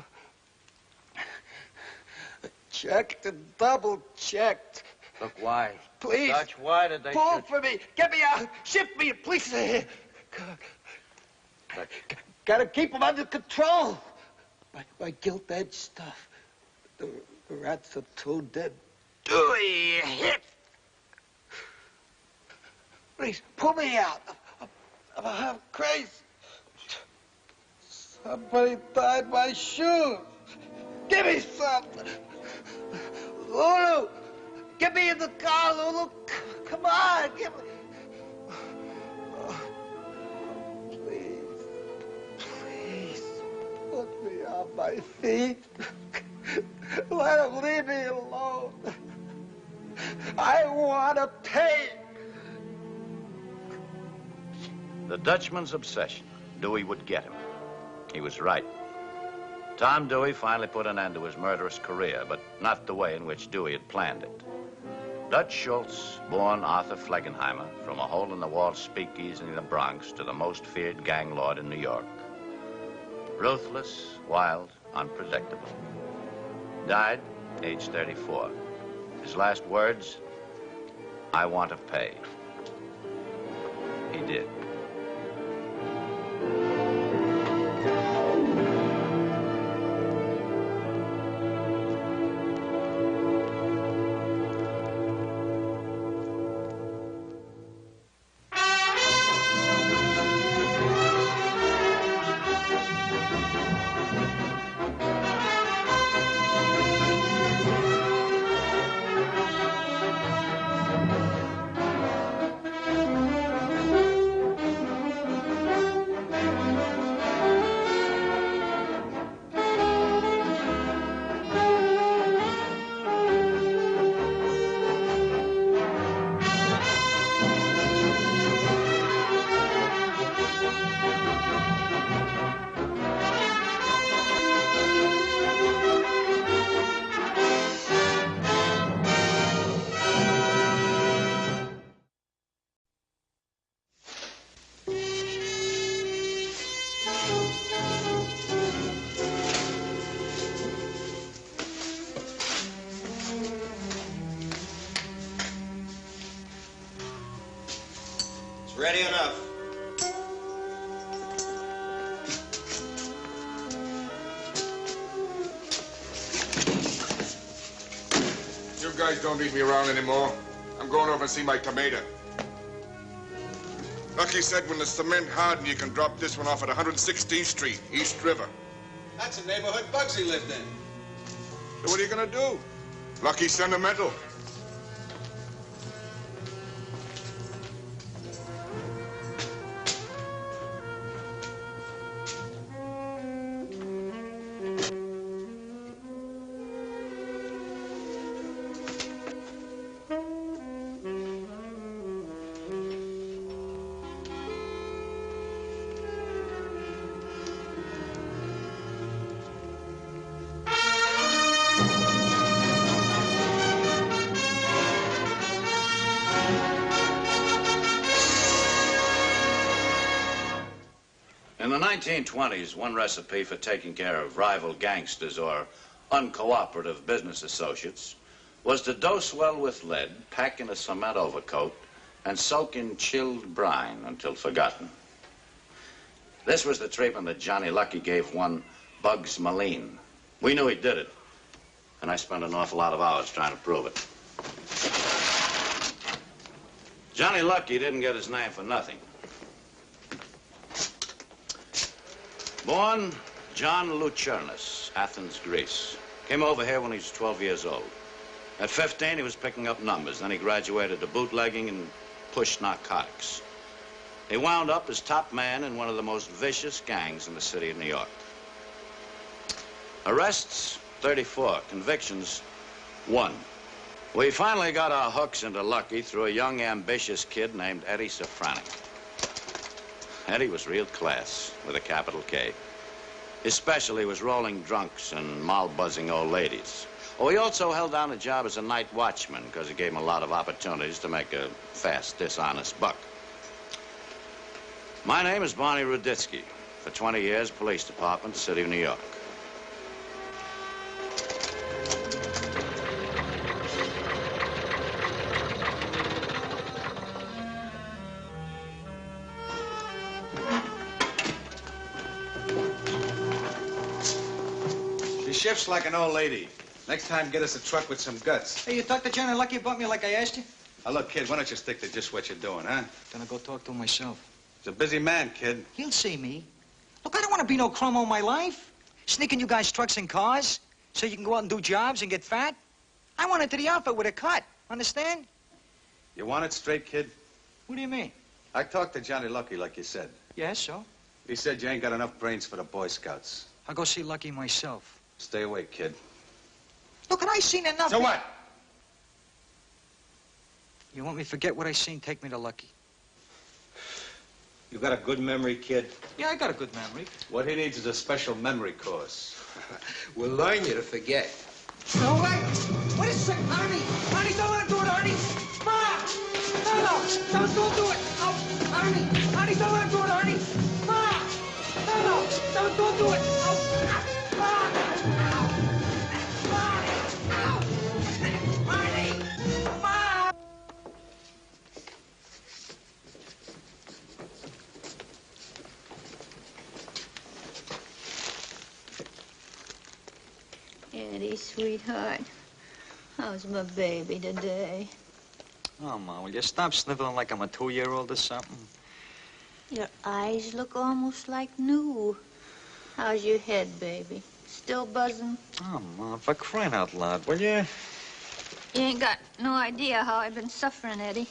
Checked and double-checked. Look, why? Please. Dutch, why did they pull shoot for me. Get me out. Shift me, please. Dutch. Gotta keep him under control. My gilt-edged stuff. The rats are too dead. Dewey, hit. Please, pull me out. I'm half crazy. Somebody tied my shoes. Give me some. Lulu, get me in the car, Lulu. Come on, give me. Oh, please, put me on my feet. Let him leave me alone. I want to pay. The Dutchman's obsession. Dewey would get him. He was right. Tom Dewey finally put an end to his murderous career, but not the way in which Dewey had planned it. Dutch Schultz, born Arthur Flegenheimer, from a hole-in-the-wall speakeasy in the Bronx to the most feared gang lord in New York. Ruthless, wild, unpredictable. Died, age 34. His last words, I want to pay. He did. Ready enough. You guys don't need me around anymore. I'm going over and see my tomato. Lucky said when the cement hardened, you can drop this one off at 116th Street, East River. That's a neighborhood Bugsy lived in. So what are you gonna do? Lucky sentimental. In the 1920s, one recipe for taking care of rival gangsters or uncooperative business associates was to dose well with lead, pack in a cement overcoat, and soak in chilled brine until forgotten. This was the treatment that Johnny Lucky gave one Bugs Moline. We knew he did it, and I spent an awful lot of hours trying to prove it. Johnny Lucky didn't get his name for nothing. Born John Lucernis, Athens, Greece. Came over here when he was 12 years old. At 15, he was picking up numbers. Then he graduated to bootlegging and push narcotics. He wound up as top man in one of the most vicious gangs in the city of New York. Arrests, 34. Convictions, 1. We finally got our hooks into Lucky through a young, ambitious kid named Eddie Safranik. Eddie was real class, with a capital K. His specialty was rolling drunks and mal-buzzing old ladies. Oh, he also held down a job as a night watchman because it gave him a lot of opportunities to make a fast, dishonest buck. My name is Barney Ruditsky. For 20 years, police department, city of New York. She shifts like an old lady. Next time, get us a truck with some guts. Hey, you talked to Johnny Lucky about me like I asked you? Now, look, kid, why don't you stick to just what you're doing, huh? Gonna go talk to him myself. He's a busy man, kid. He'll see me. Look, I don't want to be no crumb all my life. Sneaking you guys trucks and cars so you can go out and do jobs and get fat. I want into the outfit with a cut. Understand? You want it straight, kid? What do you mean? I talked to Johnny Lucky, like you said. Yes, so? He said you ain't got enough brains for the Boy Scouts. I'll go see Lucky myself. Stay away, kid. Look, and I seen enough. So what? You want me to forget what I seen? Take me to Lucky. You got a good memory, kid? Yeah, I got a good memory. What he needs is a special memory course. We'll learn you to forget. No way! What is it, Arnie? Arnie, don't let him do it, Arnie! Ma! No, don't do it! Oh, Arnie! Arnie, don't let him do it, Arnie! Ma! No, don't do it! Oh, Ma! Eddie, sweetheart, how's my baby today? Oh, Ma, will you stop sniveling like I'm a 2-year-old or something? Your eyes look almost like new. How's your head, baby? Still buzzing? Oh, Ma, for crying out loud, will you? You ain't got no idea how I've been suffering, Eddie.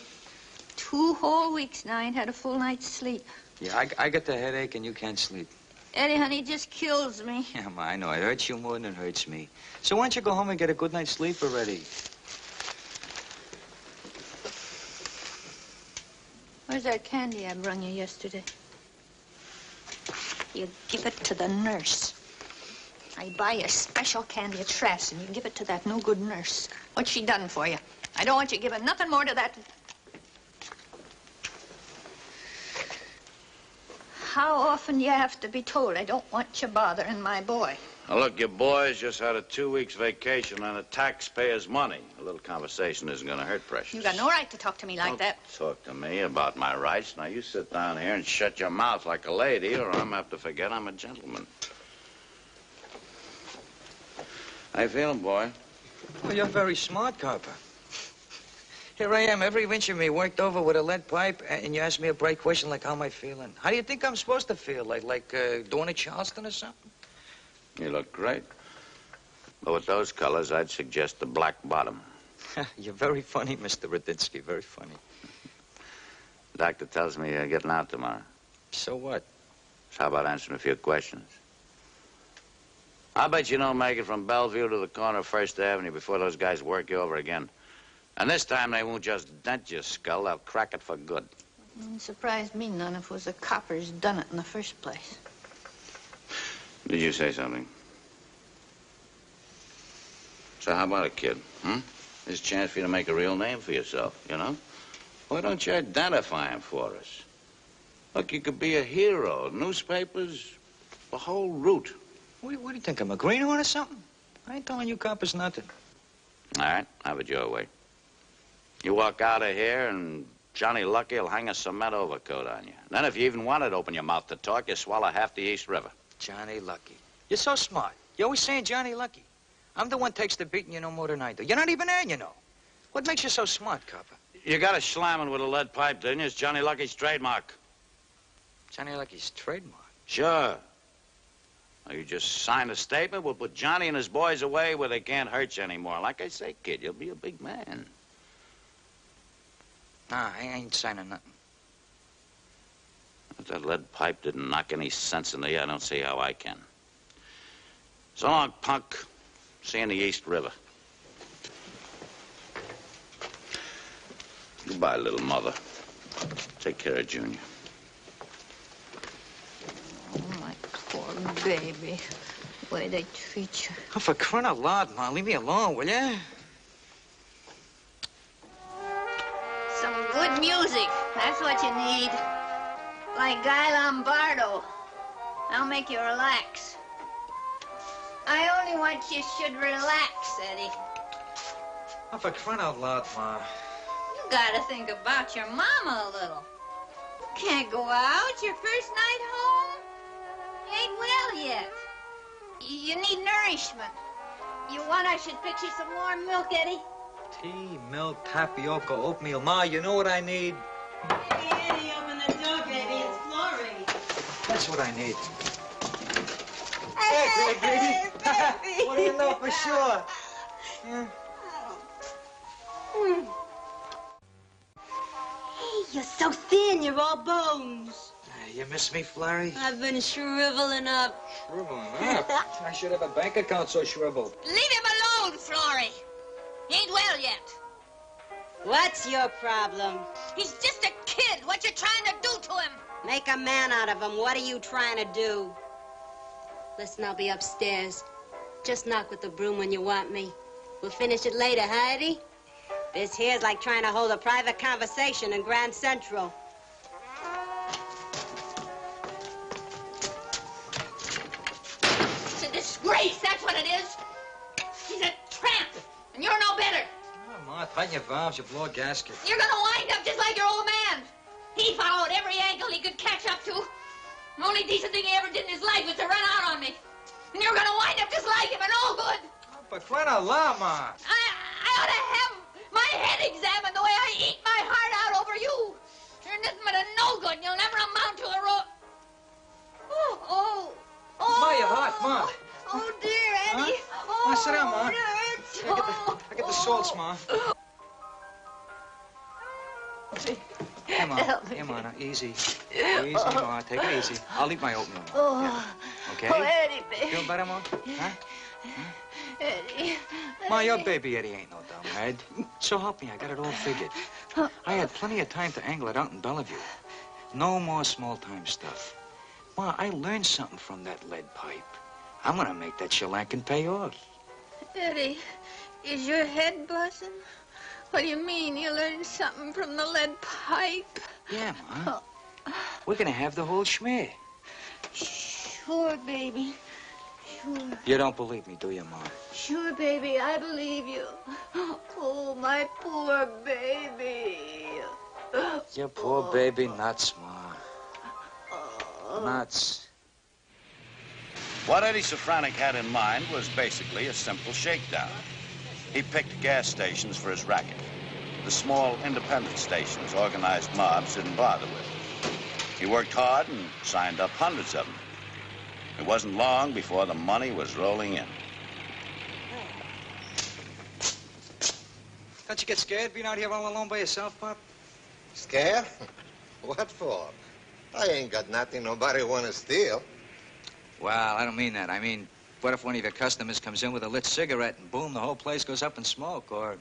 2 whole weeks now I ain't had a full night's sleep. Yeah, I get the headache and you can't sleep. Eddie, honey, it just kills me. Yeah, Ma, I know. It hurts you more than it hurts me. So why don't you go home and get a good night's sleep already? Where's that candy I brung you yesterday? You give it to the nurse. I buy a special candy at Trass, and you give it to that no good nurse. What's she done for you? I don't want you giving nothing more to that. How often do you have to be told I don't want you bothering my boy? Now, look, your boys just had a 2 weeks vacation on a taxpayer's money. A little conversation isn't going to hurt, Precious. You got no right to talk to me like that. Talk to me about my rights. Now, you sit down here and shut your mouth like a lady, or I'm going to have to forget I'm a gentleman. How you feeling, boy? Well, you're very smart, Copper. Here I am, every inch of me worked over with a lead pipe, and you ask me a bright question like, how am I feeling? How do you think I'm supposed to feel? Like doing a Charleston or something? You look great. But with those colors, I'd suggest the black bottom. You're very funny, Mr. Radinsky, very funny. The doctor tells me you're getting out tomorrow. So what? So how about answering a few questions? I bet you don't make it from Bellevue to the corner of First Avenue before those guys work you over again. And this time they won't just dent your skull, they'll crack it for good. It surprised me none if it was the coppers done it in the first place. Did you say something? So how about it, kid? There's a chance for you to make a real name for yourself, you know? Why don't you identify him for us? Look, you could be a hero. Newspapers, the whole route. What do you think, I'm a greenhorn or something? I ain't telling you coppers nothing. All right, have it your way. You walk out of here and Johnny Lucky will hang a cement overcoat on you. Then if you even wanted to open your mouth to talk, you swallow half the East River. Johnny Lucky. You're so smart. You're always saying Johnny Lucky. I'm the one takes the beating you know more than I do. You're not even there, you know. What makes you so smart, Copper? You got a slamming with a lead pipe, didn't you? It's Johnny Lucky's trademark. Johnny Lucky's trademark? Sure. Now, you just sign a statement. We'll put Johnny and his boys away where they can't hurt you anymore. Like I say, kid, you'll be a big man. Nah, I ain't signing nothing. If that lead pipe didn't knock any sense into you, I don't see how I can. So long, punk. See you in the East River. Goodbye, little mother. Take care of Junior. Oh, my poor baby. The way they treat you. Oh, for crying out loud, Ma, leave me alone, will ya? Some good music. That's what you need. Like Guy Lombardo. I'll make you relax. I only want you should relax, Eddie. Oh, for crying out loud, Ma. You gotta think about your mama a little. You can't go out your first night home. You ain't well yet. You need nourishment. You want I should fix you some more milk, Eddie? Tea, milk, tapioca, oatmeal. Ma, you know what I need? Hey, Eddie, open the door, baby. It's Florrie. That's what I need. Hey, baby. What do you know for sure? Yeah. Hey, you're so thin. You're all bones. You miss me, Florrie? I've been shriveling up. Shriveling up? I should have a bank account so shriveled. Leave him alone, Florrie. He ain't well yet. What's your problem? He's just a kid. What you trying to do to him? Make a man out of him. What are you trying to do? Listen, I'll be upstairs. Just knock with the broom when you want me. We'll finish it later, huh, Eddie? This here's like trying to hold a private conversation in Grand Central. It's a disgrace, that's what it is. He's a tramp, and you're no better. Oh, Ma, tighten your valves, you blow a gasket. You're gonna wind up just like your old man. He followed every angle he could catch up to. The only decent thing he ever did in his life was to run out on me. And you're gonna wind up just like him and all good. Oh, but crying out loud, Ma. I ought to have my head examined the way I eat my heart out over you. You're nothing but a no good. You'll never amount to a Oh. Ma, you're hot, Ma. Oh, dear, Eddie. Ma, sit down, Ma. It hurts. I get the salts, Ma. Here, Ma. Here, Ma. Now, easy. Easy, Ma. Take it easy. I'll eat my oatmeal, Ma. Oh. Okay? Oh, Eddie, baby. Feel better, Ma? Huh? Eddie. Ma, your baby Eddie ain't no dumbhead. So help me, I got it all figured. I had plenty of time to angle it out in Bellevue. No more small-time stuff. Ma, I learned something from that lead pipe. I'm gonna make that shellackin' pay off. Eddie, is your head buzzing? What do you mean you learned something from the lead pipe? Yeah, Ma. We're gonna have the whole schmear. Sure, baby. Sure. You don't believe me, do you, Ma? Sure, baby, I believe you. Oh, my poor baby. Your poor baby nuts, Ma. Nuts. What Eddie Safranik had in mind was basically a simple shakedown. He picked gas stations for his racket. The small independent stations organized mobs didn't bother with. He worked hard and signed up hundreds of them. It wasn't long before the money was rolling in. Don't you get scared being out here all alone by yourself, Pop? Scared? What for? I ain't got nothing nobody want to steal. Well, I don't mean that. I mean, what if one of your customers comes in with a lit cigarette and boom, the whole place goes up in smoke? Or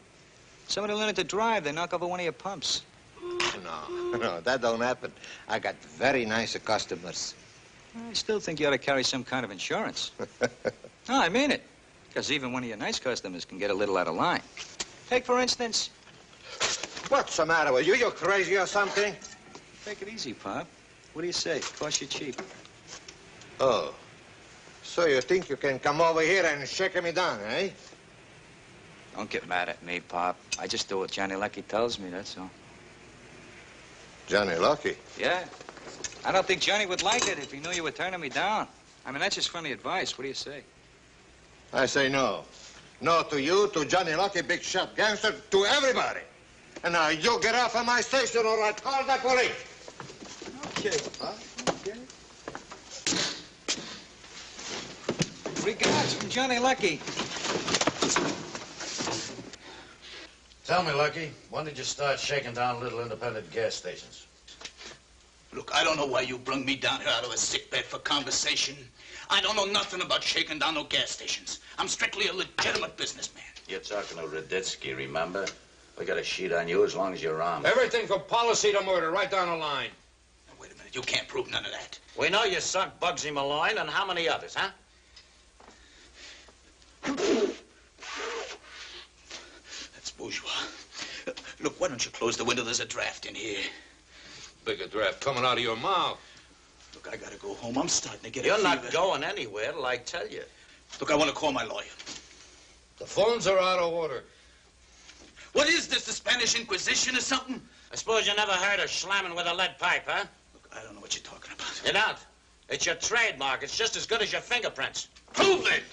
somebody learning to drive, they knock over one of your pumps. No, that don't happen. I got very nice customers. I still think you ought to carry some kind of insurance. No, I mean it. Because even one of your nice customers can get a little out of line. Take, for instance... What's the matter with you? You crazy or something? Take it easy, Pop. What do you say? Cost you cheap. Oh. So you think you can come over here and shake me down, eh? Don't get mad at me, Pop. I just do what Johnny Lucky tells me, that's all. Johnny Lucky? Yeah. I don't think Johnny would like it if he knew you were turning me down. I mean, that's just friendly advice. What do you say? I say no. No to you, to Johnny Lucky, big shot gangster, to everybody. And now you get off of my station or I call the police. Okay, Pop. Okay. Regards from Johnny Lucky. Tell me, Lucky, when did you start shaking down little independent gas stations? Look, I don't know why you brung me down here out of a sickbed for conversation. I don't know nothing about shaking down no gas stations. I'm strictly a legitimate businessman. You're talking to Raditsky, remember? We got a sheet on you as long as you're armed. Everything from policy to murder, right down the line. Now, wait a minute. You can't prove none of that. We know you sunk Bugsy Malloy, and how many others, huh? That's bourgeois. Look, why don't you close the window? There's a draft in here. Bigger draft coming out of your mouth. Look, I gotta go home. I'm starting to get a You're fever. not going anywhere till I tell you. Look, I want to call my lawyer. The phones are out of order. What is this, the Spanish Inquisition or something? I suppose you never heard of slamming with a lead pipe, huh? Look, I don't know what you're talking about. You don't? It's your trademark. It's just as good as your fingerprints. Prove it!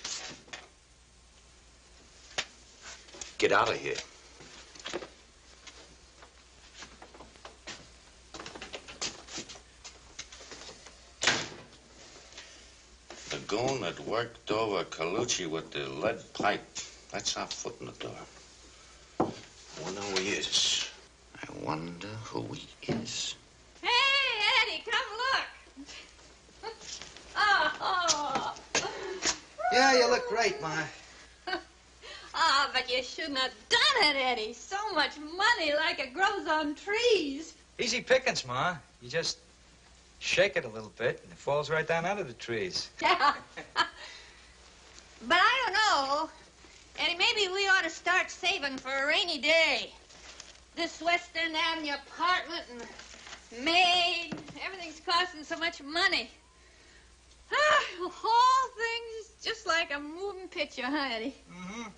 Get out of here. The goon that worked over Colucci with the lead pipe. That's our foot in the door. I wonder who he is. I wonder who he is. Hey, Eddie, come look. Oh. Yeah, you look great, Ma. Ah, but you shouldn't have done it, Eddie. So much money like it grows on trees. Easy pickings, Ma. You just shake it a little bit, and it falls right down out of the trees. Yeah. But I don't know. Eddie, maybe we ought to start saving for a rainy day. This Western Avenue apartment and maid, everything's costing so much money. Ah, the whole thing's just like a moving picture, huh, Eddie? Mm-hmm.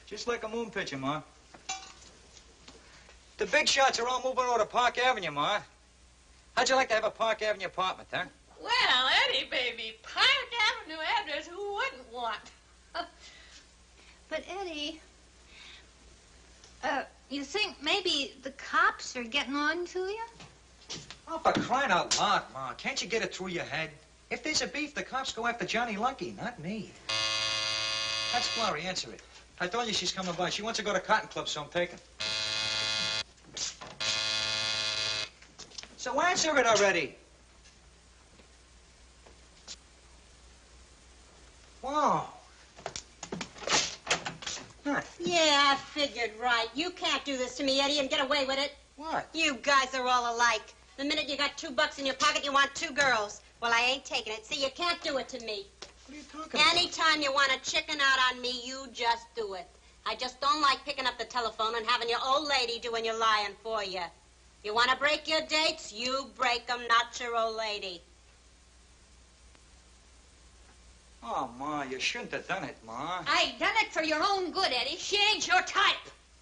Just like a moon picture, Ma. The big shots are all moving over to Park Avenue, Ma. How'd you like to have a Park Avenue apartment, huh? Well, Eddie, baby, Park Avenue address, who wouldn't want? But, Eddie, you think maybe the cops are getting on to you? Oh, for crying out loud, Ma. Can't you get it through your head? If there's a beef, the cops go after Johnny Lucky, not me. That's Florrie. Answer it. I told you she's coming by. She wants to go to Cotton Club, so I'm taking. So answer it already. Wow. Huh. Yeah, I figured right. You can't do this to me, Eddie, and get away with it. What? You guys are all alike. The minute you got $2 in your pocket, you want 2 girls. Well, I ain't taking it. See, you can't do it to me. What are you talking about? Anytime you want to chicken out on me, you just do it. I just don't like picking up the telephone and having your old lady doing your lying for you. You want to break your dates? You break them, not your old lady. Oh, Ma, you shouldn't have done it, Ma. I done it for your own good, Eddie. She ain't your type.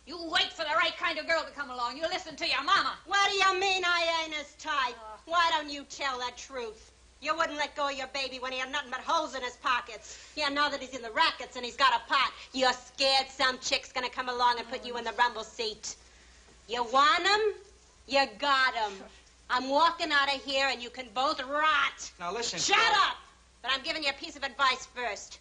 You wait for the right kind of girl to come along. You listen to your mama. What do you mean I ain't his type? Why don't you tell the truth? You wouldn't let go of your baby when he had nothing but holes in his pockets. Yeah, now that he's in the rackets and he's got a pot, you're scared some chick's gonna come along and put you in the rumble seat. You want him? You got him. I'm walking out of here and you can both rot. Now listen. Shut up! But I'm giving you a piece of advice first.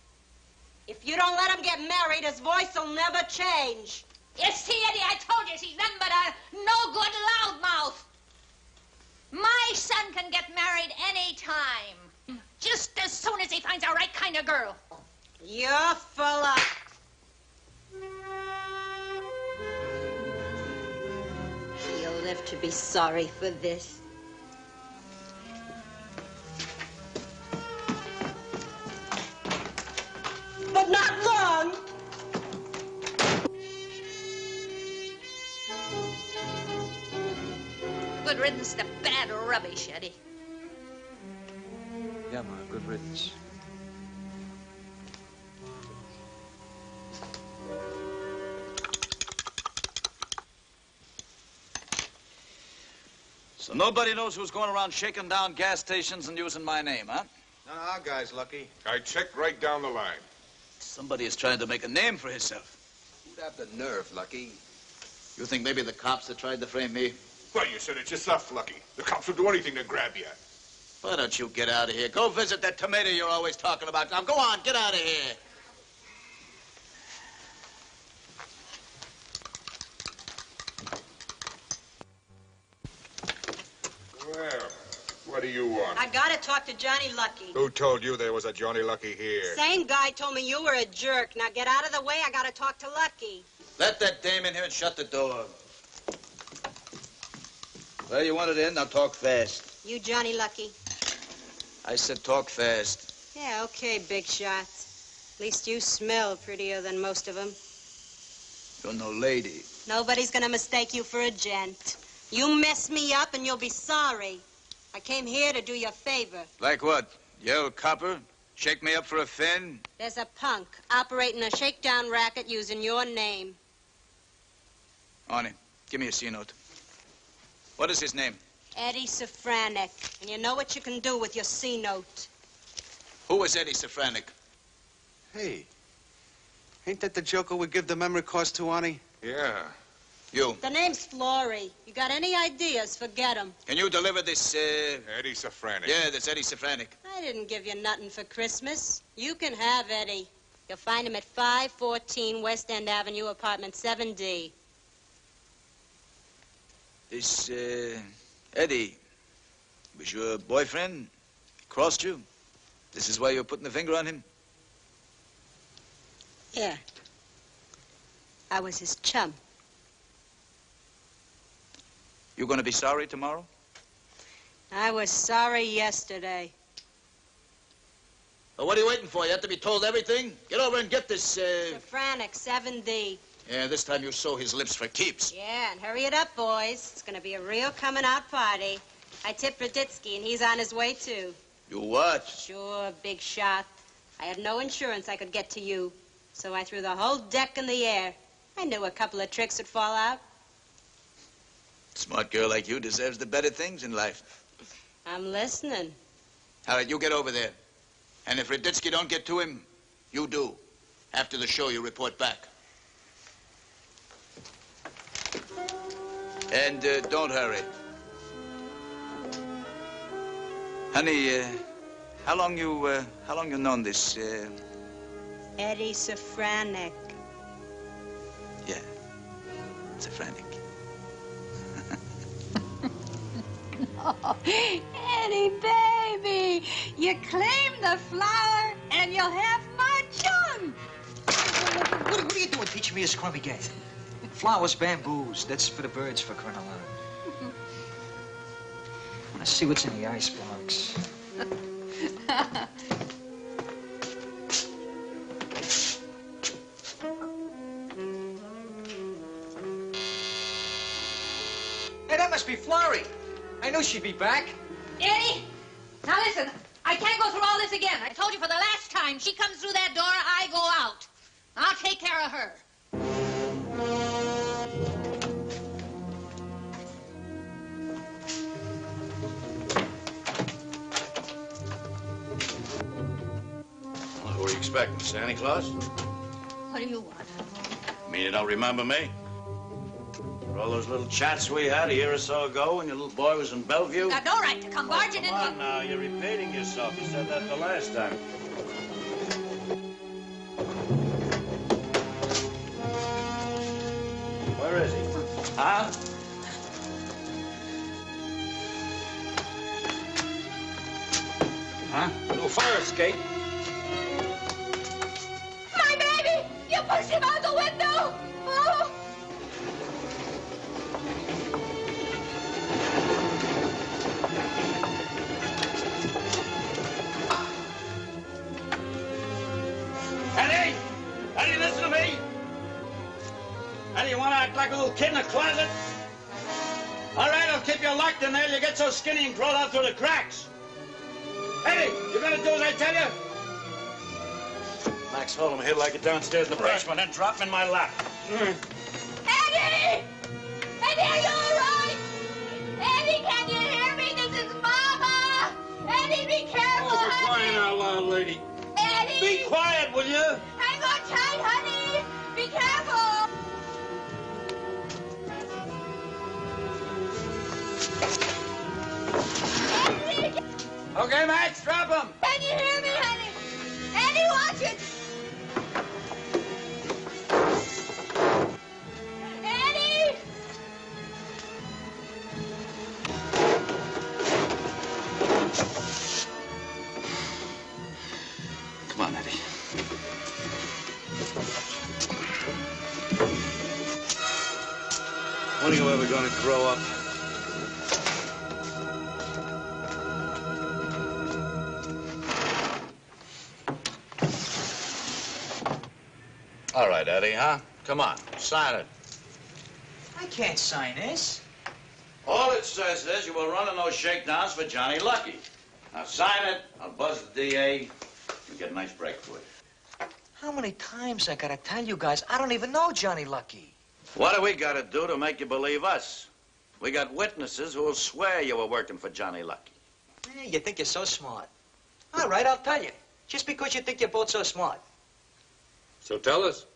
If you don't let him get married, his voice will never change. You see, Eddie, I told you she's nothing but a no-good loudmouth. My son can get married any time, just as soon as he finds the right kind of girl. You're full of... You'll live to be sorry for this. But not long. Good riddance to bad rubbish, Eddie. Yeah, Ma, good riddance. So nobody knows who's going around shaking down gas stations and using my name, huh? No, our guy's lucky. I checked right down the line. Somebody is trying to make a name for himself. Who'd have the nerve, Lucky? You think maybe the cops that tried to frame me? Well, you said it yourself, Lucky. The cops will do anything to grab you. Why don't you get out of here? Go visit that tomato you're always talking about. Now, go on, get out of here. Well, what do you want? I gotta talk to Johnny Lucky. Who told you there was a Johnny Lucky here? Same guy told me you were a jerk. Now get out of the way. I gotta talk to Lucky. Let that dame in here and shut the door. Well, you want it in? Now talk fast. You Johnny Lucky? I said talk fast. Yeah, okay, big shot. At least you smell prettier than most of them. You're no lady. Nobody's gonna mistake you for a gent. You mess me up and you'll be sorry. I came here to do you a favor. Like what? Yell copper? Shake me up for a fin? There's a punk operating a shakedown racket using your name. Arnie, give me a C-note. What is his name? Eddie Safranek. And you know what you can do with your C-note. Who is Eddie Safranek? Hey, ain't that the joker we give the memory course to, Arnie? Yeah. You. The name's Flory. You got any ideas, forget 'em. Can you deliver this, Eddie Safranek. Yeah, that's Eddie Safranek. I didn't give you nothing for Christmas. You can have Eddie. You'll find him at 514 West End Avenue, apartment 7D. This, Eddie, was your boyfriend? He crossed you? This is why you're putting the finger on him? Yeah. I was his chum. You gonna be sorry tomorrow? I was sorry yesterday. Well, what are you waiting for? You have to be told everything? Get over and get this, Safranek, 7D. Yeah, this time you sew his lips for keeps. Yeah, and hurry it up, boys. It's gonna be a real coming-out party. I tipped Raditsky, and he's on his way, too. You what? Sure, big shot. I had no insurance I could get to you, so I threw the whole deck in the air. I knew a couple of tricks would fall out. Smart girl like you deserves the better things in life. I'm listening. All right, you get over there. And if Raditsky don't get to him, you do. After the show, you report back. And don't hurry. Honey, how long you known this, Eddie Safranek. Yeah, Safranek. Oh, Eddie, baby, you claim the flower and you'll have my chum. What are you doing teaching me a scrubby game? Flowers, bamboos, that's for the birds, for crying out loud. I want to see what's in the icebox. Hey, that must be Florrie. I knew she'd be back. Eddie, now listen. I I can't go through all this again. I told you for the last time. She comes through that door, I go out. I'll take care of her. Well, who are you expecting, Santa Claus? What do you want? Mean you don't remember me? For all those little chats we had a year or so ago when your little boy was in Bellevue? You got no right to come barging Come on now, you're repeating yourself. You said that the last time. Where is he? Huh? Huh? Little fire escape. My baby! You pushed him out the window! Oh! Eddie! Eddie, listen to me! Eddie, you want to act like a little kid in a closet? All right, I'll keep you locked in there. You get so skinny and crawl out through the cracks. Eddie, you're going to do as I tell you? Max, hold him here like it downstairs in the basement and drop him in my lap. Eddie! Eddie, are you all right? Eddie, can you hear me? This is Mama! Eddie, be careful, Oh, for honey! crying out loud, lady. Eddie! Be quiet, will you? Hang on tight, honey! Be careful! Eddie! Okay, Max, drop him. Can you hear me, honey? Eddie, watch it! Eddie! Come on, Eddie. When are you ever going to grow up? All right, Eddie, huh? Come on, sign it. I can't sign this. All it says is you were running those shakedowns for Johnny Lucky. Now sign it, I'll buzz the DA, and get a nice break for you. How many times I gotta tell you guys, I don't even know Johnny Lucky. What do we got to do to make you believe us? We got witnesses who will swear you were working for Johnny Lucky. You think you're so smart. All right, I'll tell you. Just because you think you're both so smart. So tell us.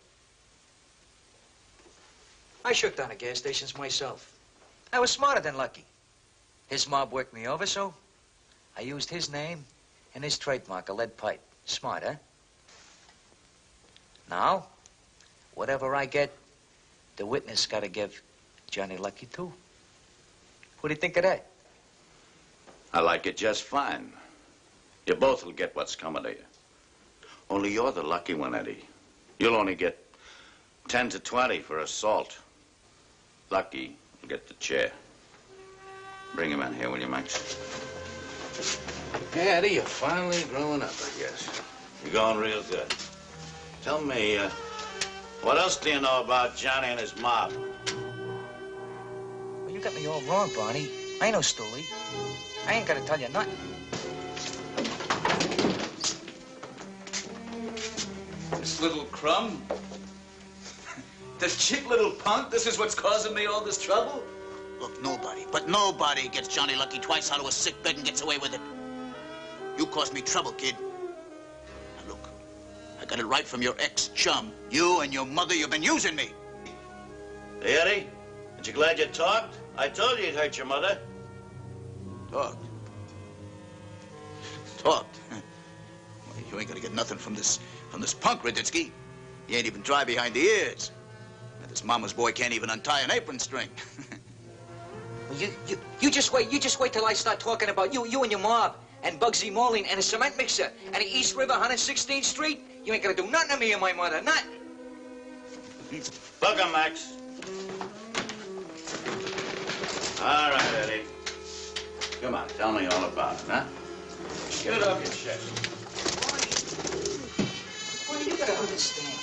I shook down the gas stations myself. I was smarter than Lucky. His mob worked me over, so I used his name and his trademark, a lead pipe. Smart, huh? Now, whatever I get, the witness got to give Johnny Lucky, too. What do you think of that? I like it just fine. You both will get what's coming to you. Only you're the lucky one, Eddie. You'll only get 10 to 20 for assault. Lucky will get the chair. Bring him in here, will you, Max? Yeah, Eddie, you're finally growing up, I guess. You're going real good. Tell me, what else do you know about Johnny and his mob? Well, you got me all wrong, Barney. I ain't no stoolie. I ain't got to tell you nothing. This little crumb? This cheap little punk? This is what's causing me all this trouble? Look, nobody gets Johnny Lucky twice out of a sick bed and gets away with it. You caused me trouble, kid. Now, look, I got it right from your ex-chum. You and your mother, you've been using me. Hey, Eddie, aren't you glad you talked? I told you you'd hurt your mother. Talked? Talked? Well, you ain't gonna get nothing from this punk, Raditsky. He ain't even dry behind the ears. And this mama's boy can't even untie an apron string. Well, you just wait. You just wait till I start talking about you and your mob, and Bugsy Moline, and a cement mixer, and the East River, 116th Street. You ain't gonna do nothing to me and my mother, nothing. Bug him, Max. All right, Eddie. Come on, tell me all about it, huh? Get it off your chest. Barney, you gotta understand.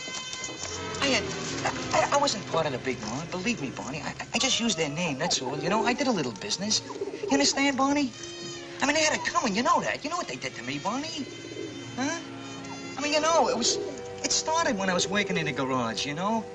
I wasn't part of the big mob. Believe me, Barney. I just used their name, that's all. You know, I did a little business. You understand, Barney? I mean, they had it coming, you know that. You know what they did to me, Barney? Huh? I mean, you know, it started when I was working in the garage, you know?